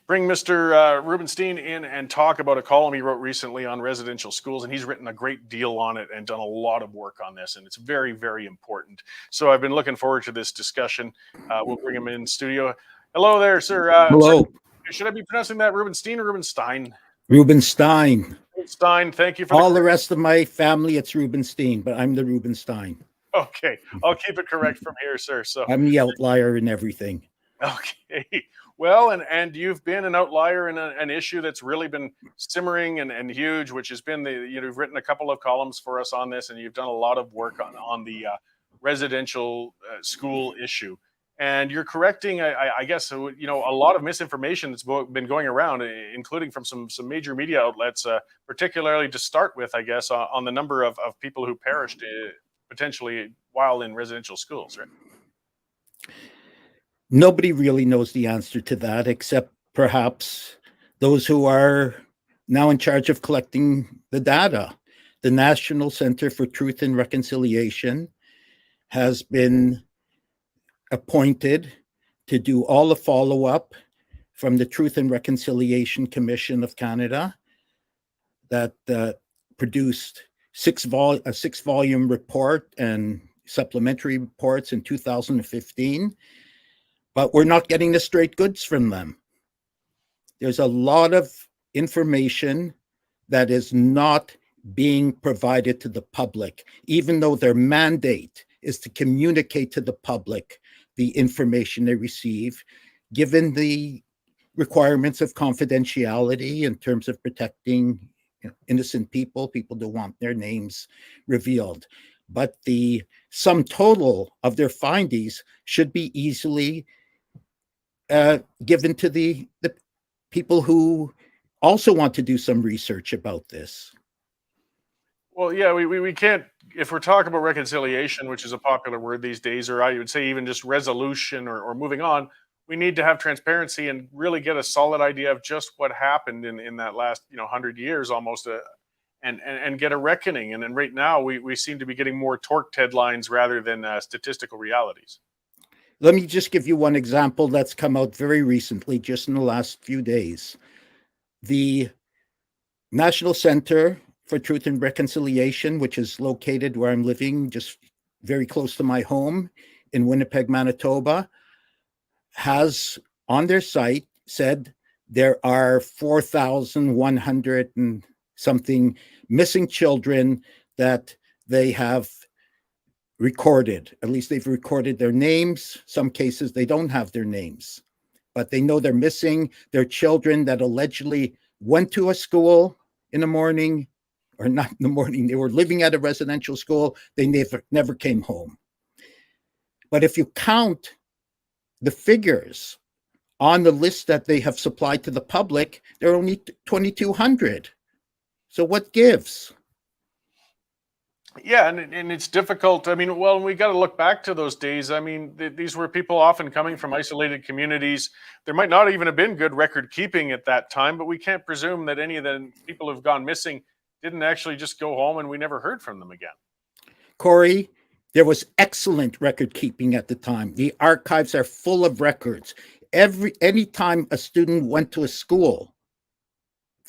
bring Mr. Rubenstein in and talk about a column he wrote recently on residential schools, and he's written a great deal on it and done a lot of work on this, and it's very, very important. So I've been looking forward to this discussion. We'll bring him in studio. Hello there, sir. Hello. Sir, should I be pronouncing that Rubenstein or Rubenstein? Rubenstein. Rubenstein, thank you for all the rest of my family, it's Rubenstein, but I'm the Rubenstein. Okay, I'll keep it correct from here, sir. So I'm the outlier in everything. Okay, well, and you've been an outlier in an issue that's really been simmering and huge, which has been you've written a couple of columns for us on this, and you've done a lot of work on the residential school issue. And you're correcting, I guess, a lot of misinformation that's been going around, including from some major media outlets, particularly to start with, I guess, on the number of people who perished potentially while in residential schools, right? Nobody really knows the answer to that, except perhaps those who are now in charge of collecting the data. The National Center for Truth and Reconciliation has been appointed to do all the follow-up from the Truth and Reconciliation Commission of Canada that produced a six-volume report and supplementary reports in 2015. But we're not getting the straight goods from them. There's a lot of information that is not being provided to the public, even though their mandate is to communicate to the public the information they receive, given the requirements of confidentiality in terms of protecting innocent people don't want their names revealed. But the sum total of their findings should be easily given to the people who also want to do some research about this. Well, yeah, we can't, if we're talking about reconciliation, which is a popular word these days, or I would say even just resolution or moving on, we need to have transparency and really get a solid idea of just what happened in that last 100 years almost, and get a reckoning. And then right now we seem to be getting more torqued headlines rather than statistical realities. Let me just give you one example that's come out very recently, just in the last few days. The National Center for Truth and Reconciliation, which is located where I'm living, just very close to my home in Winnipeg, Manitoba, has on their site said there are 4,100 and something missing children that they have recorded. At least they've recorded their names. Some cases they don't have their names, but they know they're missing. They're children that allegedly went to a school in the morning, or not in the morning, they were living at a residential school. They never came home. But if you count the figures on the list that they have supplied to the public, there are only 2,200. So what gives? Yeah, and it's difficult. I mean, well, we got to look back to those days. I mean, these were people often coming from isolated communities. There might not even have been good record keeping at that time, but we can't presume that any of the people who've gone missing didn't actually just go home and we never heard from them again. Cory, there was excellent record keeping at the time. The archives are full of records. Any time a student went to a school,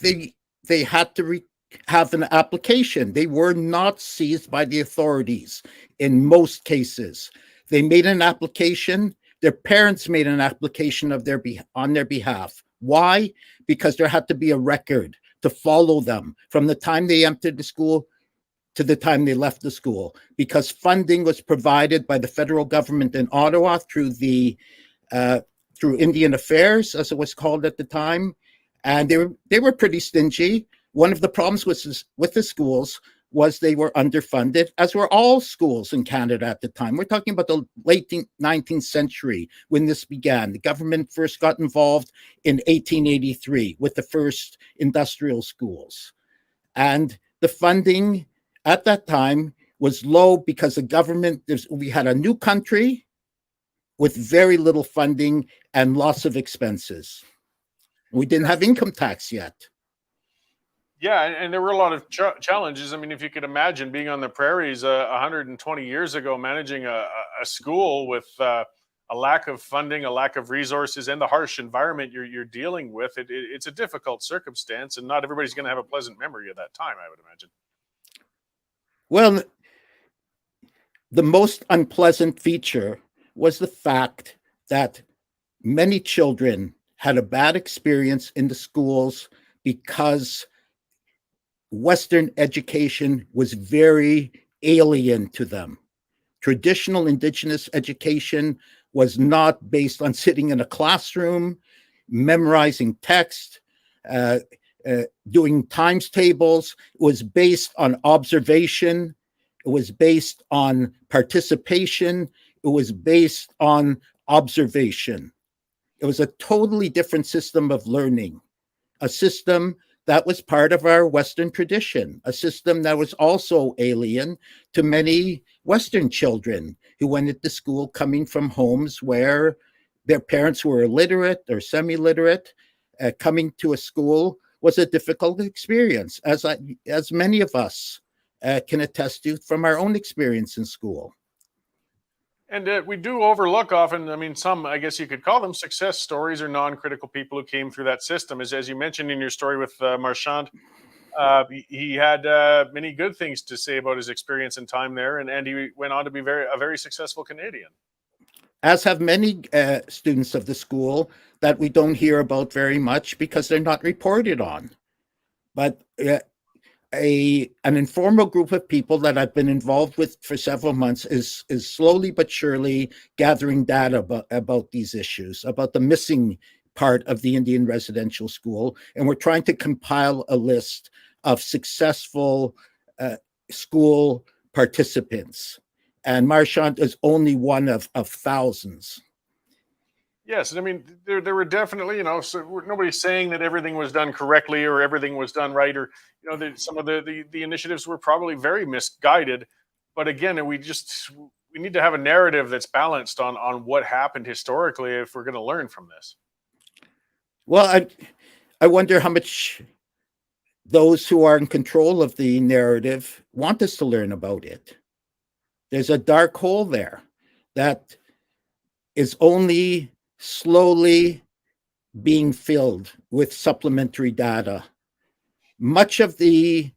they had to have an application. They were not seized by the authorities in most cases. They made an application. Their parents made an application on their behalf. Why? Because there had to be a record to follow them from the time they entered the school to the time they left the school, because funding was provided by the federal government in Ottawa through the through Indian Affairs, as it was called at the time, and they were pretty stingy. One of the problems with the schools was they were underfunded, as were all schools in Canada at the time. We're talking about the late 19th century when this began. The government first got involved in 1883 with the first industrial schools. And the funding at that time was low because the government, we had a new country with very little funding and lots of expenses. We didn't have income tax yet. Yeah, and there were a lot of challenges. I mean, if you could imagine being on the prairies 120 years ago, managing a school with a lack of funding, a lack of resources, and the harsh environment you're dealing with, it's a difficult circumstance, and not everybody's going to have a pleasant memory of that time, I would imagine. Well, the most unpleasant feature was the fact that many children had a bad experience in the schools because Western education was very alien to them. Traditional Indigenous education was not based on sitting in a classroom, memorizing text, doing times tables. It was based on observation. It was based on participation. It was based on observation. It was a totally different system of learning, a system that was part of our Western tradition, a system that was also alien to many Western children who went into school coming from homes where their parents were illiterate or semi-literate. Coming to a school was a difficult experience, as many of us can attest to from our own experience in school. And we do overlook often, I mean, some, I guess you could call them success stories or non-critical people who came through that system. As you mentioned in your story with Marchand, he had many good things to say about his experience and time there, and he went on to be a very successful Canadian. As have many students of the school that we don't hear about very much because they're not reported on. But an informal group of people that I've been involved with for several months is slowly but surely gathering data about these issues, about the missing part of the Indian residential school. And we're trying to compile a list of successful school participants. And Marchand is only one of thousands. Yes, and I mean, there were definitely, so nobody's saying that everything was done correctly or everything was done right, or some of the initiatives were probably very misguided. But again, we need to have a narrative that's balanced on what happened historically if we're going to learn from this. Well, I wonder how much those who are in control of the narrative want us to learn about it. There's a dark hole there that is only slowly being filled with supplementary data. Much of there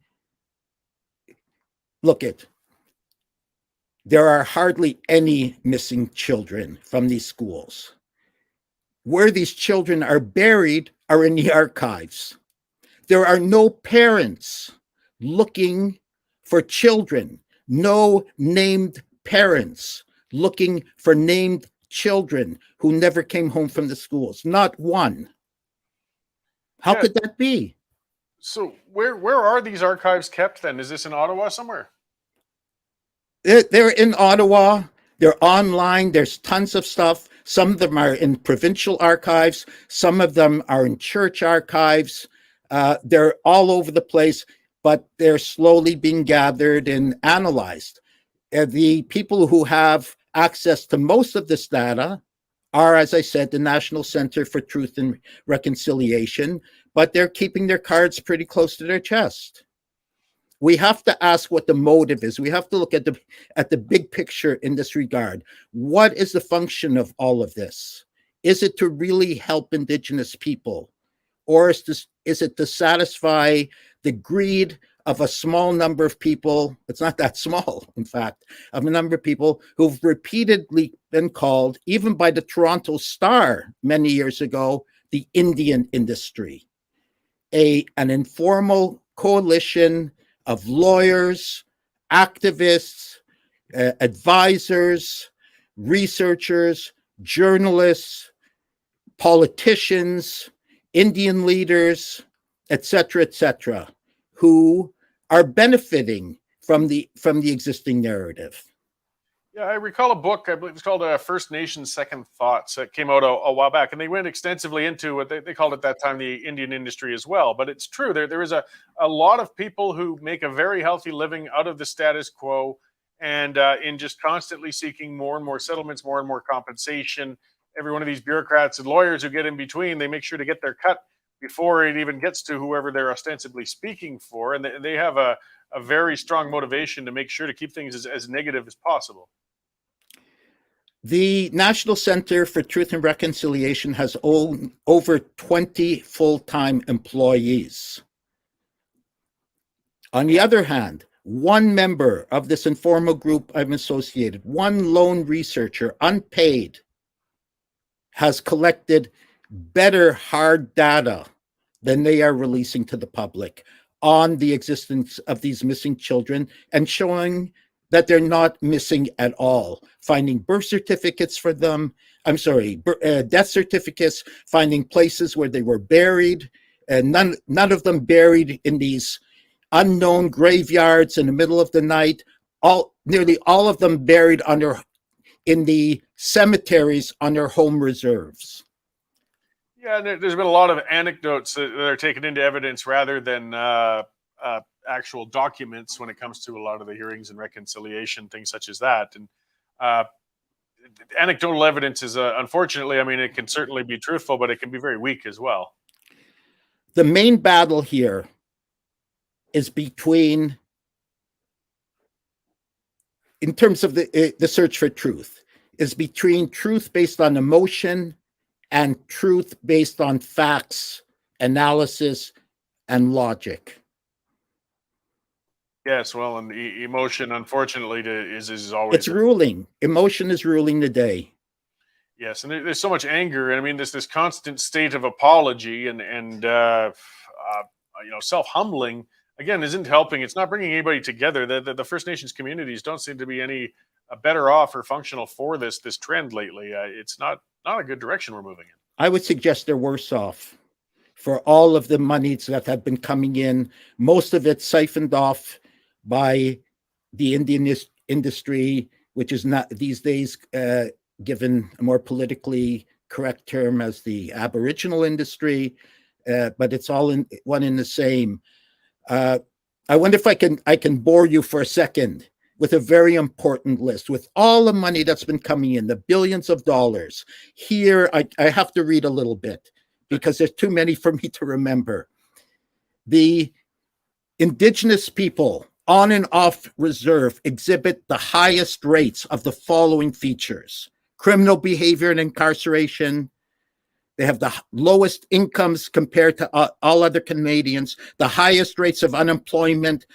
are hardly any missing children from these schools. Where these children are buried are in the archives. There are no parents looking for children, no named parents looking for named children who never came home from the schools. Not one. How could that be? So where are these archives kept then? Is this in Ottawa somewhere? They're in Ottawa. They're online. There's tons of stuff. Some of them are in provincial archives. Some of them are in church archives. They're all over the place, but they're slowly being gathered and analyzed. The people who have access to most of this data are, as I said, the National Center for Truth and Reconciliation, but they're keeping their cards pretty close to their chest. We have to ask what the motive is. We have to look at the big picture in this regard. What is the function of all of this? Is it to really help Indigenous people? Or is it to satisfy the greed of a small number of people? It's not that small, in fact, of a number of people who've repeatedly been called, even by the Toronto Star many years ago, the Indian industry. An informal coalition of lawyers, activists, advisors, researchers journalists, politicians, Indian leaders, etc., who are benefiting from the existing narrative. Yeah, I recall a book, I believe it's called First Nations Second Thoughts, that came out a while back, and they went extensively into what they called at that time the Indian industry as well. But it's true, there is a lot of people who make a very healthy living out of the status quo, and in just constantly seeking more and more settlements, more and more compensation. Every one of these bureaucrats and lawyers who get in between, they make sure to get their cut before it even gets to whoever they're ostensibly speaking for. And they have a very strong motivation to make sure to keep things as negative as possible. The National Center for Truth and Reconciliation has over 20 full-time employees. On the other hand, one member of this informal group I'm associated, one lone researcher, unpaid, has collected better hard data than they are releasing to the public on the existence of these missing children, and showing that they're not missing at all, finding birth certificates for them, death certificates, finding places where they were buried, and none of them buried in these unknown graveyards in the middle of the night, nearly all of them buried in the cemeteries on their home reserves. Yeah, and there's been a lot of anecdotes that are taken into evidence rather than actual documents when it comes to a lot of the hearings and reconciliation, things such as that. And anecdotal evidence is, unfortunately, I mean, it can certainly be truthful, but it can be very weak as well. The main battle here is between, in terms of the search for truth, is between truth based on emotion and truth based on facts, analysis, and logic. Yes, well, and emotion, unfortunately, is always... It's ruling. Emotion is ruling the day. Yes, and there's so much anger. And I mean, this constant state of apology and self-humbling, again, isn't helping. It's not bringing anybody together. The First Nations communities don't seem to be any better off or functional for this trend lately. It's not a good direction we're moving in. I would suggest they're worse off for all of the monies that have been coming in, most of it siphoned off by the Indian industry, which is not these days given a more politically correct term as the Aboriginal industry, but it's all one in the same. I wonder if I can bore you for a second with a very important list, with all the money that's been coming in, the billions of dollars. Here, I have to read a little bit because there's too many for me to remember. The Indigenous people on and off reserve exhibit the highest rates of the following features: criminal behavior and incarceration. They have the lowest incomes compared to all other Canadians, the highest rates of unemployment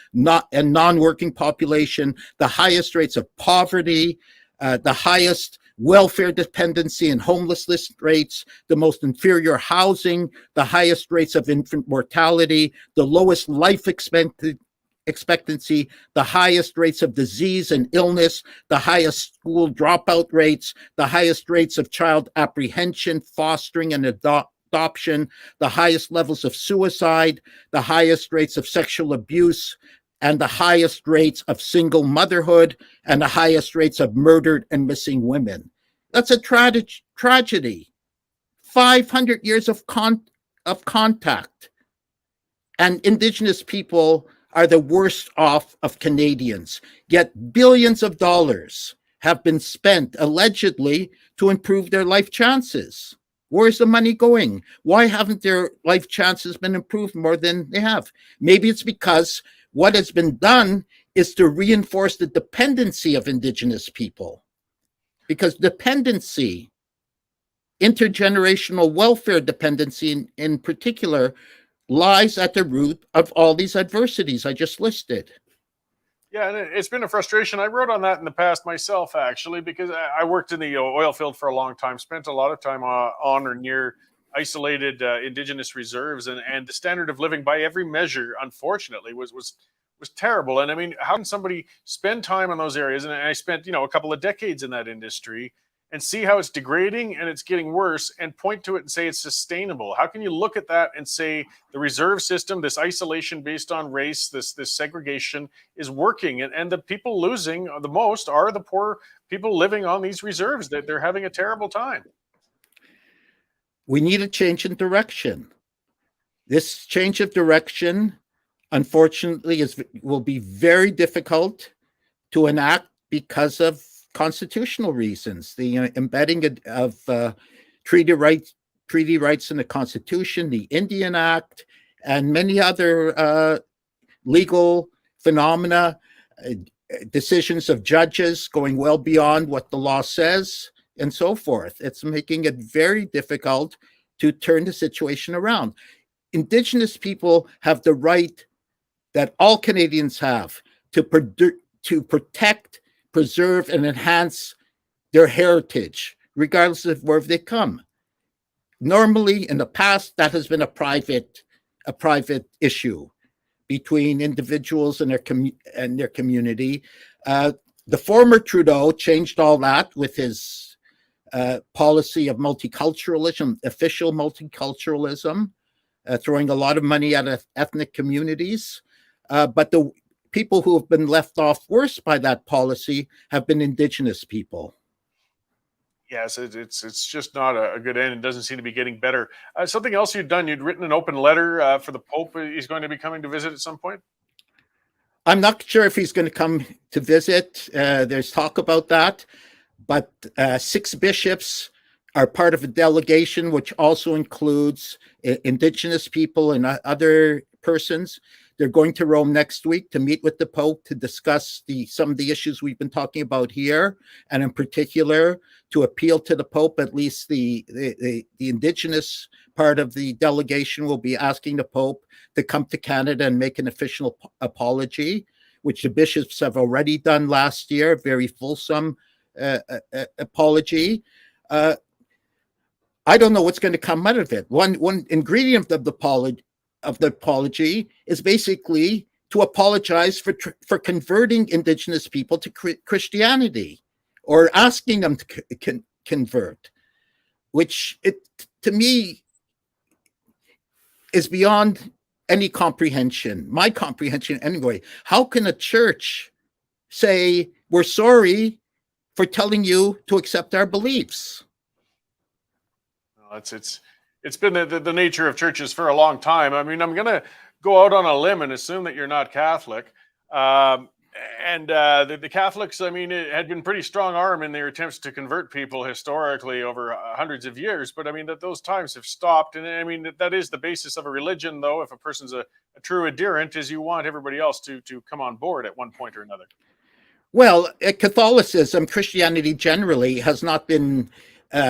and non-working population, the highest rates of poverty, the highest welfare dependency and homelessness rates, the most inferior housing, the highest rates of infant mortality, the lowest life expectancy, the highest rates of disease and illness, the highest school dropout rates, the highest rates of child apprehension, fostering, and adoption, the highest levels of suicide, the highest rates of sexual abuse, and the highest rates of single motherhood, and the highest rates of murdered and missing women. That's a tragedy. 500 years of contact. And Indigenous people are the worst off of Canadians, yet billions of dollars have been spent allegedly to improve their life chances. Where's the money going? Why haven't their life chances been improved more than they have? Maybe it's because what has been done is to reinforce the dependency of Indigenous people. Because dependency, intergenerational welfare dependency in particular, lies at the root of all these adversities I just listed. Yeah, and it's been a frustration. I wrote on that in the past myself, actually, because I worked in the oil field for a long time, spent a lot of time on or near isolated Indigenous reserves, and the standard of living by every measure, unfortunately, was terrible. And I mean, how can somebody spend time in those areas? And I spent, a couple of decades in that industry, and see how it's degrading and it's getting worse and point to it and say it's sustainable? How can you look at that and say the reserve system, this isolation based on race, this segregation is working, and the people losing the most are the poor people living on these reserves, that they're having a terrible time? We need a change in direction. This change of direction, unfortunately, will be very difficult to enact because of constitutional reasons. The embedding of treaty rights in the Constitution, the Indian Act, and many other legal phenomena, decisions of judges going well beyond what the law says, and so forth. It's making it very difficult to turn the situation around. Indigenous people have the right that all Canadians have to protect, preserve, and enhance their heritage, regardless of where they come. Normally, in the past, that has been a private issue between individuals and their community. The former Trudeau changed all that with his policy of multiculturalism, official multiculturalism, throwing a lot of money at ethnic communities. But the people who have been left off worse by that policy have been Indigenous people. Yes, it's just not a good end. It doesn't seem to be getting better. Something else you'd done, you'd written an open letter for the Pope. He's going to be coming to visit at some point? I'm not sure if he's going to come to visit. There's talk about that. But 6 bishops are part of a delegation, which also includes Indigenous people and other persons. They're going to Rome next week to meet with the Pope to discuss some of the issues we've been talking about here, and in particular to appeal to the Pope. At least the Indigenous part of the delegation will be asking the Pope to come to Canada and make an official apology, which the bishops have already done last year, a very fulsome apology. I don't know what's going to come out of it. One ingredient of the apology is basically to apologize for converting Indigenous people to Christianity, or asking them to convert, which to me is beyond any comprehension, my comprehension anyway. How can a church say, we're sorry for telling you to accept our beliefs? Well, it's been the nature of churches for a long time. I mean, I'm going to go out on a limb and assume that you're not Catholic. The Catholics, I mean, it had been pretty strong arm in their attempts to convert people historically over hundreds of years. But I mean, that those times have stopped. And I mean, that is the basis of a religion, though. If a person's a true adherent, is you want everybody else to come on board at one point or another. Well, Catholicism, Christianity generally, has not been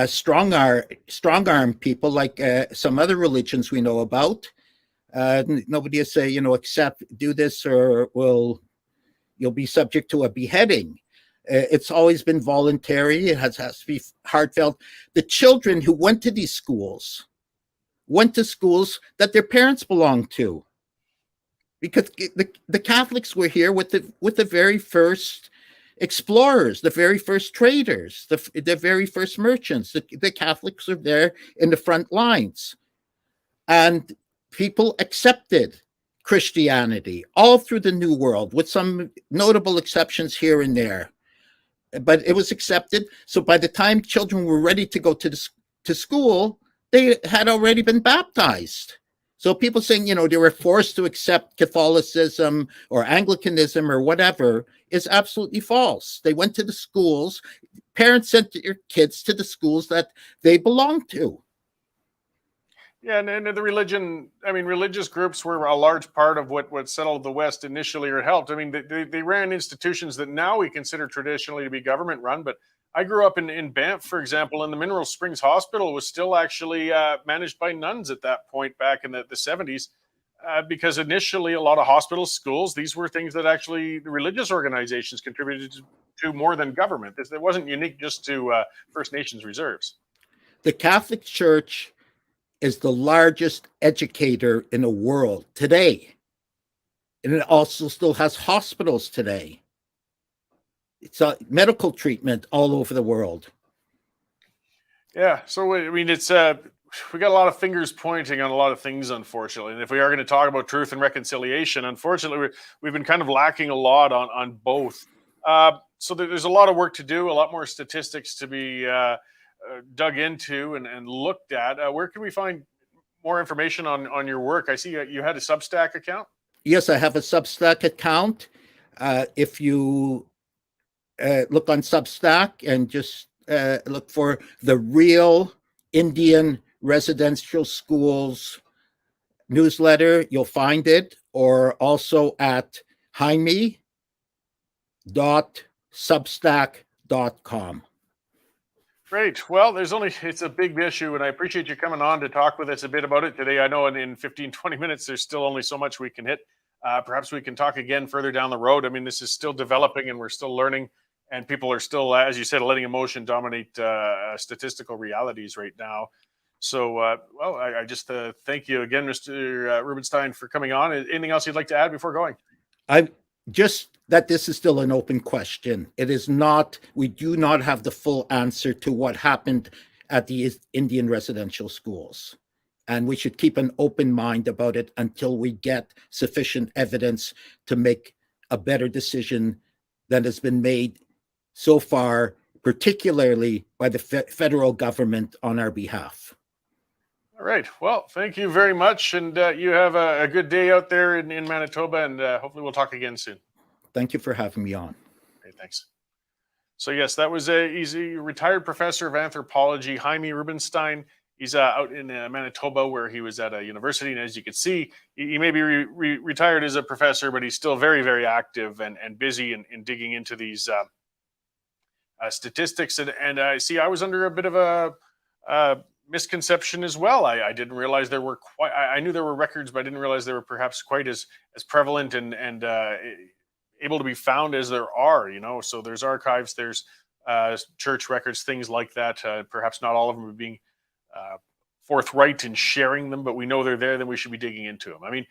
strong-arm people like some other religions we know about. Nobody will say, accept, do this, or you'll be subject to a beheading. It's always been voluntary. It has to be heartfelt. The children who went to these schools went to schools that their parents belonged to, because the Catholics were here with the very first explorers, the very first traders, the very first merchants. The Catholics are there in the front lines, and people accepted Christianity all through the New World, with some notable exceptions here and there, but it was accepted. So by the time children were ready to go to school, they had already been baptized. So people saying, they were forced to accept Catholicism or Anglicanism or whatever is absolutely false. They went to the schools. Parents sent their kids to the schools that they belonged to. Yeah, and the religion, I mean, religious groups were a large part of what settled the West initially, or it helped. I mean, they ran institutions that now we consider traditionally to be government run. But I grew up in Banff, for example, and the Mineral Springs Hospital was still actually managed by nuns at that point back in the 70s. Because initially a lot of hospitals, schools, these were things that actually the religious organizations contributed to more than government. It wasn't unique just to First Nations reserves. The Catholic Church is the largest educator in the world today. And it also still has hospitals today. It's a medical treatment all over the world. Yeah. So I mean, it's we got a lot of fingers pointing on a lot of things, unfortunately. And if we are going to talk about truth and reconciliation, unfortunately, we've been kind of lacking a lot on both. So there's a lot of work to do, a lot more statistics to be dug into and looked at. Where can we find more information on your work? I see you had a Substack account. Yes, I have a Substack account. If you look on Substack and just look for the Real Indian Residential Schools newsletter, you'll find it, or also at hymie.substack.com. Great. Well, it's a big issue, and I appreciate you coming on to talk with us a bit about it today. I know in 15, 20 minutes, there's still only so much we can hit. Perhaps we can talk again further down the road. I mean, this is still developing and we're still learning, and people are still, as you said, letting emotion dominate statistical realities right now. So, well, I just thank you again, Mr. Rubenstein, for coming on. Anything else you'd like to add before going? I just that this is still an open question. It is not, we do not have the full answer to what happened at the Indian residential schools. And we should keep an open mind about it until we get sufficient evidence to make a better decision than has been made so far, particularly by the federal government on our behalf. All right. Well, thank you very much. And you have a good day out there in Manitoba, and hopefully we'll talk again soon. Thank you for having me on. Okay, thanks. So yes, that was he's a retired professor of anthropology, Hymie Rubenstein. He's out in Manitoba, where he was at a university. And as you can see, he may be retired as a professor, but he's still very, very active and busy in digging into these statistics. And I see I was under a bit of a misconception as well. I didn't realize there were I knew there were records, but I didn't realize they were perhaps quite as prevalent and able to be found as there are, so there's archives, there's church records, things like that. Perhaps not all of them are being forthright in sharing them, but we know they're there, then we should be digging into them. I mean,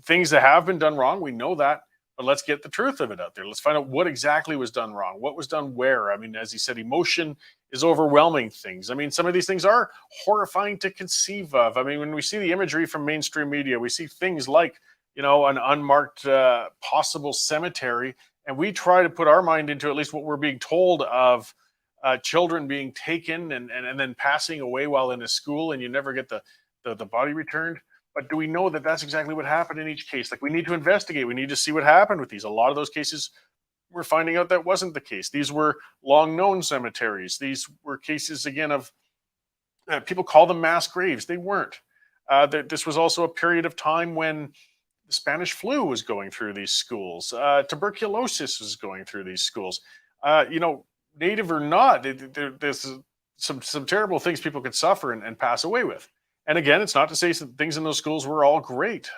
things that have been done wrong, we know that, but let's get the truth of it out there. Let's find out what exactly was done wrong, what was done where. I mean, as he said, emotion is overwhelming things. I mean, some of these things are horrifying to conceive of. I mean, when we see the imagery from mainstream media, we see things like, an unmarked possible cemetery, and we try to put our mind into at least what we're being told of children being taken and then passing away while in a school, and you never get the body returned. But do we know that that's exactly what happened in each case? Like, we need to investigate. We need to see what happened with these. A lot of those cases, we're finding out that wasn't the case. These were long known cemeteries. These were cases, again, of people call them mass graves. They weren't. This was also a period of time when the Spanish flu was going through these schools. Tuberculosis was going through these schools. Native or not, there's some terrible things people could suffer and pass away with. And again, it's not to say things in those schools were all great.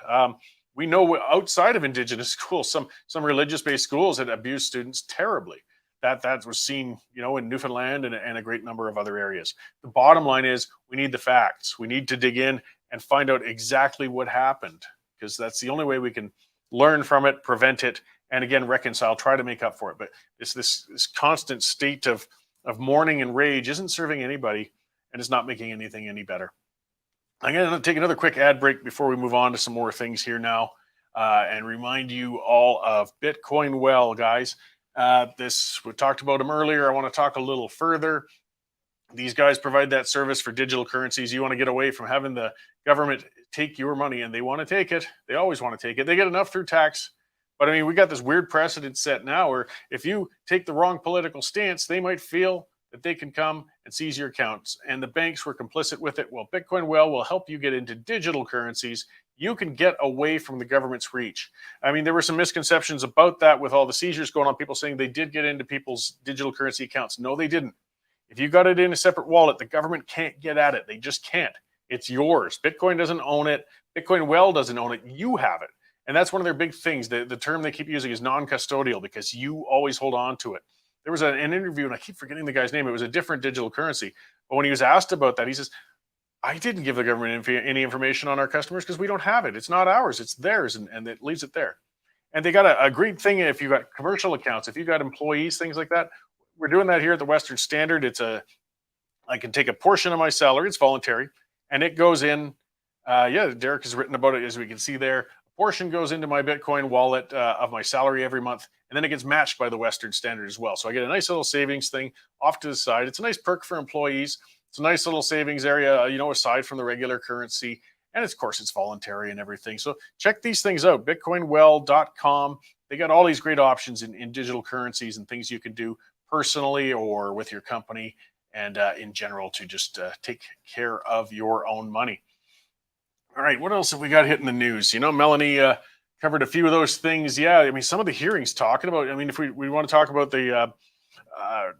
We know outside of Indigenous schools, some religious-based schools had abused students terribly. That was seen, in Newfoundland and a great number of other areas. The bottom line is we need the facts. We need to dig in and find out exactly what happened, because that's the only way we can learn from it, prevent it, and again, reconcile, try to make up for it. But this constant state of mourning and rage isn't serving anybody, and it's not making anything any better. I'm going to take another quick ad break before we move on to some more things here now, and remind you all of Bitcoin Well, guys. We talked about them earlier. I want to talk a little further. These guys provide that service for digital currencies. You want to get away from having the government take your money, and they want to take it. They always want to take it. They get enough through tax. But I mean, we got this weird precedent set now where if you take the wrong political stance, they might feel that they can come and seize your accounts. And the banks were complicit with it. Well, Bitcoin Well will help you get into digital currencies. You can get away from the government's reach. I mean, there were some misconceptions about that with all the seizures going on, people saying they did get into people's digital currency accounts. No, they didn't. If you got it in a separate wallet, the government can't get at it. They just can't. It's yours. Bitcoin doesn't own it. Bitcoin Well doesn't own it. You have it. And that's one of their big things. The term they keep using is non-custodial, because you always hold on to it. There was an interview, and I keep forgetting the guy's name. It was a different digital currency. But when he was asked about that, he says, I didn't give the government any information on our customers because we don't have it. It's not ours. It's theirs, and it leaves it there. And they got a great thing if you've got commercial accounts, if you've got employees, things like that. We're doing that here at the Western Standard. It's a I can take a portion of my salary, it's voluntary, and it goes in. Yeah, Derek has written about it, as we can see there. A portion goes into my Bitcoin wallet of my salary every month, and then it gets matched by the Western Standard as well. So I get a nice little savings thing off to the side. It's a nice perk for employees. It's a nice little savings area, aside from the regular currency. And of course, it's voluntary and everything. So check these things out, bitcoinwell.com. They got all these great options in digital currencies and things you can do personally or with your company and in general to just take care of your own money. All right, what else have we got hitting the news? Melanie covered a few of those things. Yeah, I mean, some of the hearings talking about, if we want to talk about the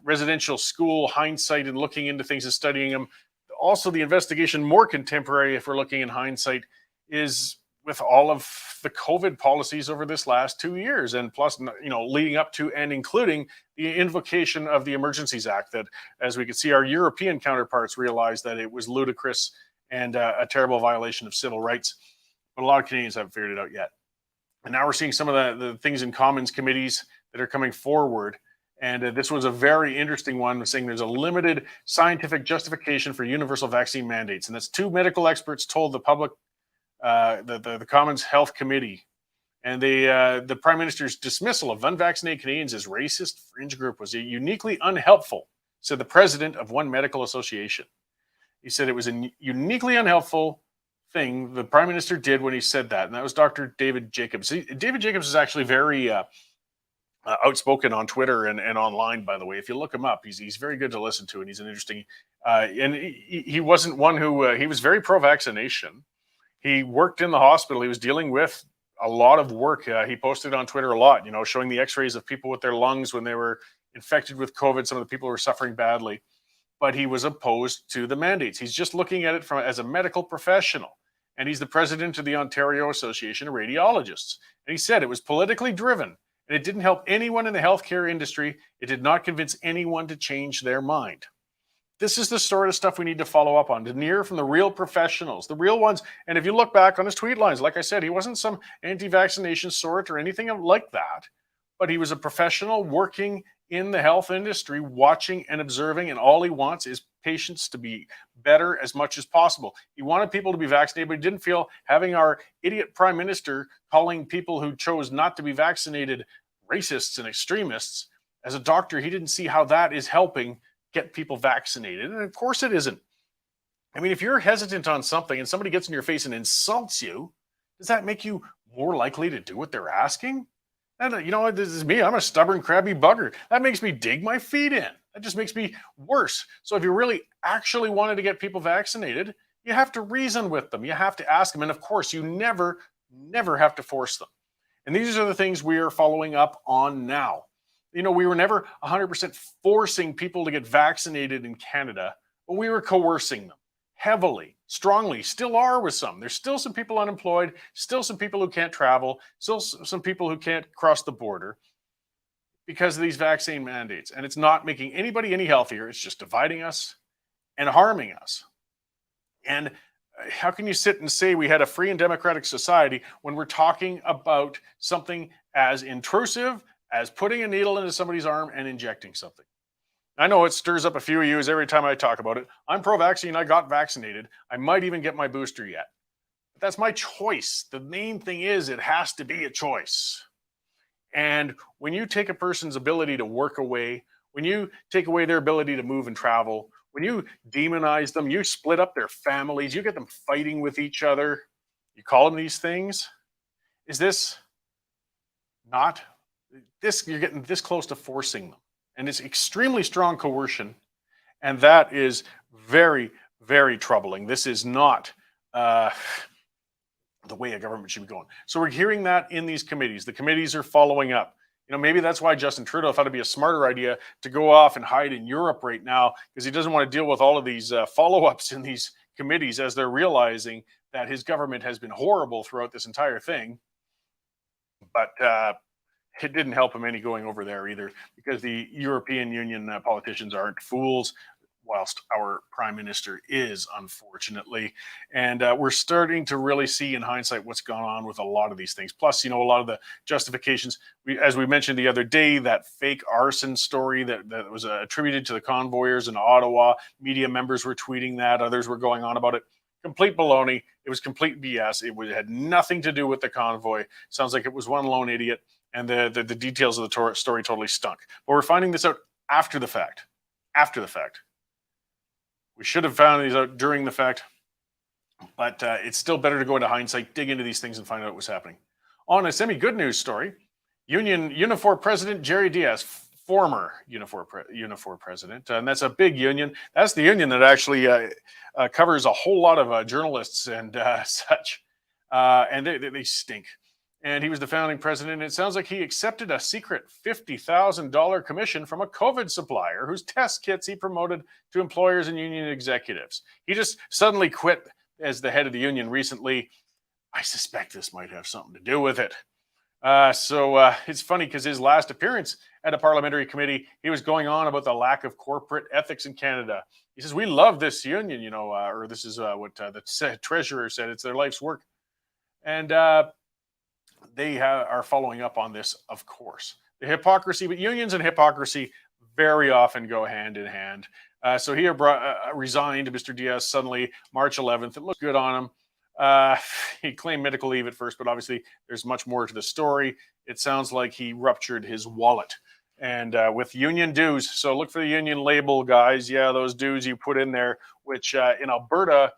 residential school hindsight and looking into things and studying them, also the investigation, more contemporary if we're looking in hindsight, is with all of the COVID policies over this last 2 years, and plus, leading up to and including the invocation of the Emergencies Act that, as we could see, our European counterparts realized that it was ludicrous and a terrible violation of civil rights. But a lot of Canadians haven't figured it out yet. And now we're seeing some of the things in Commons committees that are coming forward. And this was a very interesting one, saying there's a limited scientific justification for universal vaccine mandates. And that's two medical experts told the public, the Commons Health Committee. And the Prime Minister's dismissal of unvaccinated Canadians as racist fringe group was uniquely unhelpful, said the president of one medical association. He said it was a uniquely unhelpful thing the Prime Minister did when he said that. And that was Dr. David Jacobs. David Jacobs is actually very outspoken on Twitter and online, by the way. If you look him up, he's very good to listen to, and he's an interesting, and he wasn't one who, he was very pro-vaccination. He worked in the hospital. He was dealing with a lot of work. He posted on Twitter a lot, showing the x-rays of people with their lungs when they were infected with COVID. Some of the people were suffering badly, but he was opposed to the mandates. He's just looking at it as a medical professional. And he's the president of the Ontario Association of Radiologists. And he said it was politically driven, and it didn't help anyone in the healthcare industry. It did not convince anyone to change their mind. This is the sort of stuff we need to follow up on, to hear from the real professionals, the real ones. And if you look back on his tweet lines, like I said, he wasn't some anti-vaccination sort or anything like that, but he was a professional working in the health industry, watching and observing, and all he wants is patients to be better as much as possible. He wanted people to be vaccinated, but he didn't feel having our idiot prime minister calling people who chose not to be vaccinated racists and extremists. As a doctor, he didn't see how that is helping get people vaccinated. And of course it isn't. I mean, if you're hesitant on something and somebody gets in your face and insults you, does that make you more likely to do what they're asking? And this is me. I'm a stubborn, crabby bugger. That makes me dig my feet in. That just makes me worse. So if you really actually wanted to get people vaccinated, you have to reason with them. You have to ask them. And of course, you never have to force them. And these are the things we are following up on now. We were never 100% forcing people to get vaccinated in Canada, but we were coercing them heavily, strongly, still are with some. There's still some people unemployed, still some people who can't travel, still some people who can't cross the border because of these vaccine mandates. And it's not making anybody any healthier. It's just dividing us and harming us. And how can you sit and say we had a free and democratic society when we're talking about something as intrusive as putting a needle into somebody's arm and injecting something? I know it stirs up a few of you every time I talk about it. I'm pro-vaccine. I got vaccinated. I might even get my booster yet. But that's my choice. The main thing is it has to be a choice. And when you take a person's ability to work away, when you take away their ability to move and travel, when you demonize them, you split up their families, you get them fighting with each other, you call them these things. Is this not this? You're getting this close to forcing them. And it's extremely strong coercion. And that is very, very troubling. This is not the way a government should be going. So we're hearing that in these committees. The committees are following up. Maybe that's why Justin Trudeau thought it'd be a smarter idea to go off and hide in Europe right now, because he doesn't want to deal with all of these follow-ups in these committees as they're realizing that his government has been horrible throughout this entire thing. But it didn't help him any going over there either, because the European Union politicians aren't fools. whilst our prime minister is, unfortunately. And we're starting to really see in hindsight what's gone on with a lot of these things. Plus, a lot of the justifications, as we mentioned the other day, that fake arson story that was attributed to the convoyers in Ottawa, media members were tweeting that, others were going on about it. Complete baloney. It was complete BS. It had nothing to do with the convoy. Sounds like it was one lone idiot, and the details of the story totally stunk. But we're finding this out after the fact. After the fact. We should have found these out during the fact, but it's still better to go into hindsight, dig into these things, and find out what's happening. On a semi-good news story, Unifor President Jerry Diaz, former Unifor president, and that's a big union. That's the union that actually covers a whole lot of journalists and such, and they stink. And he was the founding president. And it sounds like he accepted a secret $50,000 commission from a COVID supplier whose test kits he promoted to employers and union executives. He just suddenly quit as the head of the union recently. I suspect this might have something to do with it. So it's funny because his last appearance at a parliamentary committee, he was going on about the lack of corporate ethics in Canada. He says, we love this union, or this is what the treasurer said. It's their life's work. And they are following up on this, of course. The hypocrisy, but unions and hypocrisy very often go hand in hand. So he resigned, Mr. Diaz, suddenly March 11th. It looked good on him. He claimed medical leave at first, but obviously there's much more to the story. It sounds like he ruptured his wallet and with union dues. So look for the union label, guys. Yeah, those dues you put in there, which in Alberta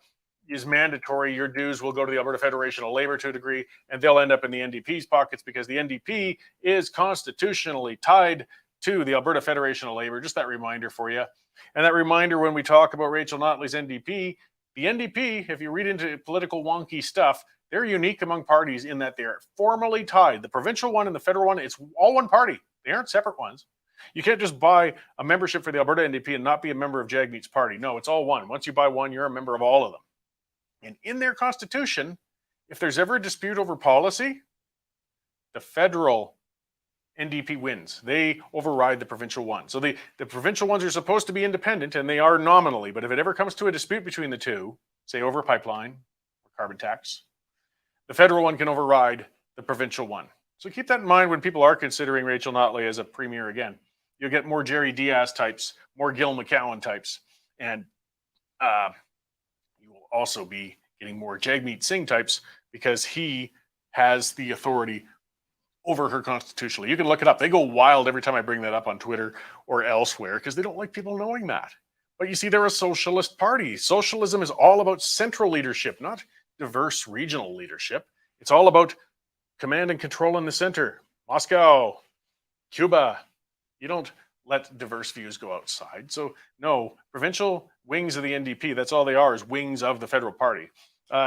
is mandatory. Your dues will go to the Alberta Federation of Labor to a degree, and they'll end up in the NDP's pockets because the NDP is constitutionally tied to the Alberta Federation of Labor. Just that reminder for you. And that reminder when we talk about Rachel Notley's NDP, the NDP, if you read into political wonky stuff, they're unique among parties in that they're formally tied. The provincial one and the federal one, it's all one party. They aren't separate ones. You can't just buy a membership for the Alberta NDP and not be a member of Jagmeet's party. No, it's all one. Once you buy one, you're a member of all of them. And in their constitution, if there's ever a dispute over policy, the federal NDP wins. They override the provincial one. So the provincial ones are supposed to be independent, and they are nominally. But if it ever comes to a dispute between the two, say over a pipeline or carbon tax, the federal one can override the provincial one. So keep that in mind when people are considering Rachel Notley as a premier again. You'll get more Jerry Diaz types, more Gil McCowan types, and you will also be getting more Jagmeet Singh types because he has the authority over her constitutionally. You can look it up. They go wild every time I bring that up on Twitter or elsewhere because they don't like people knowing that. But you see, they're a socialist party. Socialism is all about central leadership, not diverse regional leadership. It's all about command and control in the center. Moscow, Cuba. You don't let diverse views go outside. So no, provincial wings of the NDP, that's all they are, is wings of the federal party.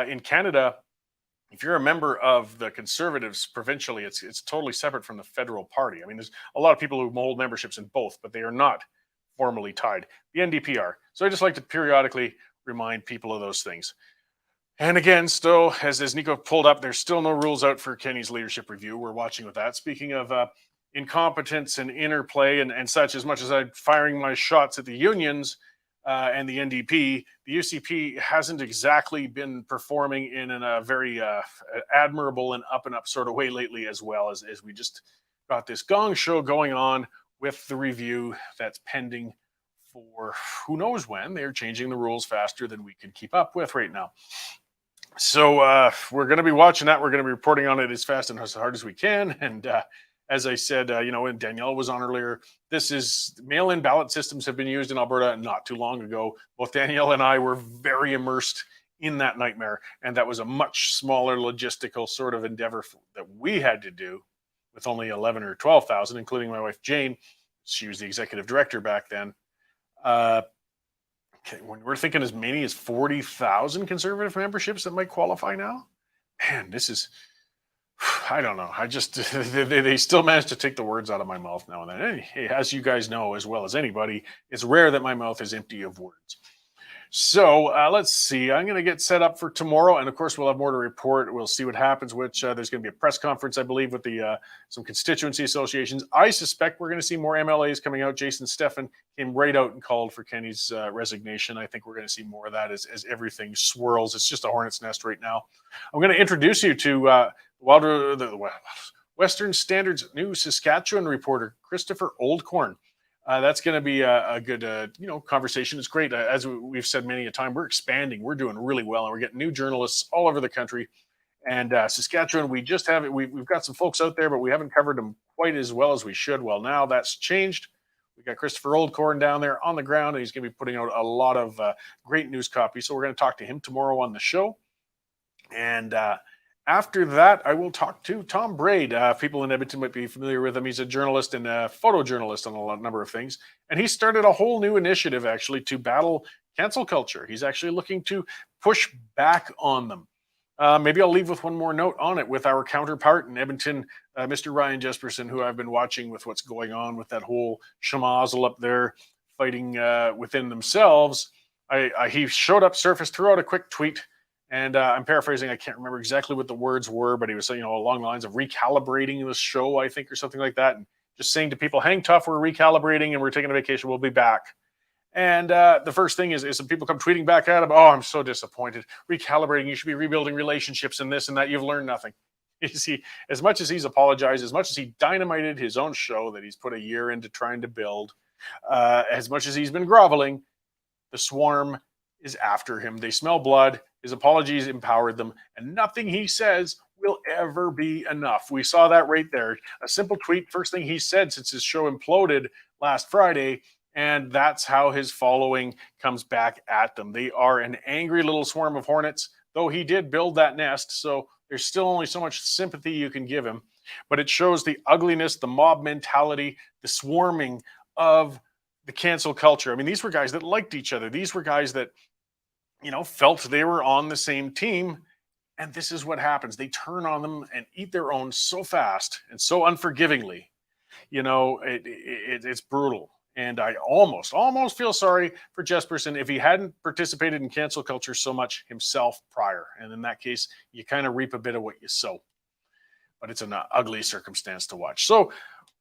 In Canada, if you're a member of the Conservatives provincially, it's totally separate from the federal party. I mean, there's a lot of people who hold memberships in both, but they are not formally tied. The NDP are. So I just like to periodically remind people of those things. And again, still, as Nico pulled up, there's still no rules out for Kenny's leadership review. We're watching with that. Speaking of incompetence and interplay and such, as much as I'm firing my shots at the unions and the NDP, the UCP hasn't exactly been performing in a very admirable and up sort of way lately, as well as we just got this gong show going on with the review that's pending for who knows when. They're changing the rules faster than we can keep up with right now. So we're going to be watching that. We're going to be reporting on it as fast and as hard as we can. And as I said, when Danielle was on earlier, this is mail-in ballot systems have been used in Alberta not too long ago. Both Danielle and I were very immersed in that nightmare. And that was a much smaller logistical sort of endeavor that we had to do with only 11 or 12,000, including my wife, Jane. She was the executive director back then. When we're thinking as many as 40,000 Conservative memberships that might qualify now, man, this is, I don't know. I just, they still manage to take the words out of my mouth now and then. Hey, as you guys know, as well as anybody, it's rare that my mouth is empty of words. So let's see. I'm going to get set up for tomorrow, and of course, we'll have more to report. We'll see what happens. Which there's going to be a press conference, I believe, with the some constituency associations. I suspect we're going to see more MLAs coming out. Jason Steffen came right out and called for Kenny's resignation. I think we're going to see more of that as everything swirls. It's just a hornet's nest right now. I'm going to introduce you to the Western Standard's new Saskatchewan reporter, Christopher Oldcorn. That's going to be a good, conversation. It's great. As we've said many a time, we're expanding. We're doing really well, and we're getting new journalists all over the country. And Saskatchewan, we just haven't. We've got some folks out there, but we haven't covered them quite as well as we should. Well, now that's changed. We got Christopher Oldcorn down there on the ground, and he's going to be putting out a lot of great news copy. So we're going to talk to him tomorrow on the show. And after that, I will talk to Tom Braid. People in Edmonton might be familiar with him. He's a journalist and a photojournalist on a number of things. And he started a whole new initiative, actually, to battle cancel culture. He's actually looking to push back on them. Maybe I'll leave with one more note on it with our counterpart in Edmonton, Mr. Ryan Jesperson, who I've been watching with what's going on with that whole schmozzle up there fighting within themselves. He showed up, surfaced, threw out a quick tweet. And I'm paraphrasing. I can't remember exactly what the words were, but he was saying, along the lines of recalibrating the show, I think, or something like that. And just saying to people, hang tough, we're recalibrating and we're taking a vacation. We'll be back. And the first thing is some people come tweeting back at him. Oh, I'm so disappointed. Recalibrating. You should be rebuilding relationships and this and that. You've learned nothing. You see, as much as he's apologized, as much as he dynamited his own show that he's put a year into trying to build, as much as he's been groveling, the swarm is after him. They smell blood. His apologies empowered them, and nothing he says will ever be enough. We saw that right there. A simple tweet, first thing he said since his show imploded last Friday, and that's how his following comes back at them. They are an angry little swarm of hornets, though he did build that nest, so there's still only so much sympathy you can give him. But it shows the ugliness, the mob mentality, the swarming of the cancel culture. I mean, these were guys that liked each other. These were guys that felt they were on the same team. And this is what happens. They turn on them and eat their own so fast and so unforgivingly. It's brutal. And I almost feel sorry for Jesperson if he hadn't participated in cancel culture so much himself prior. And in that case, you kind of reap a bit of what you sow. But it's an ugly circumstance to watch. So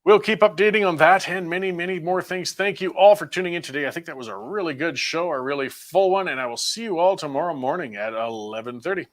we'll keep updating on that and many, many more things. Thank you all for tuning in today. I think that was a really good show, a really full one, and I will see you all tomorrow morning at 11:30.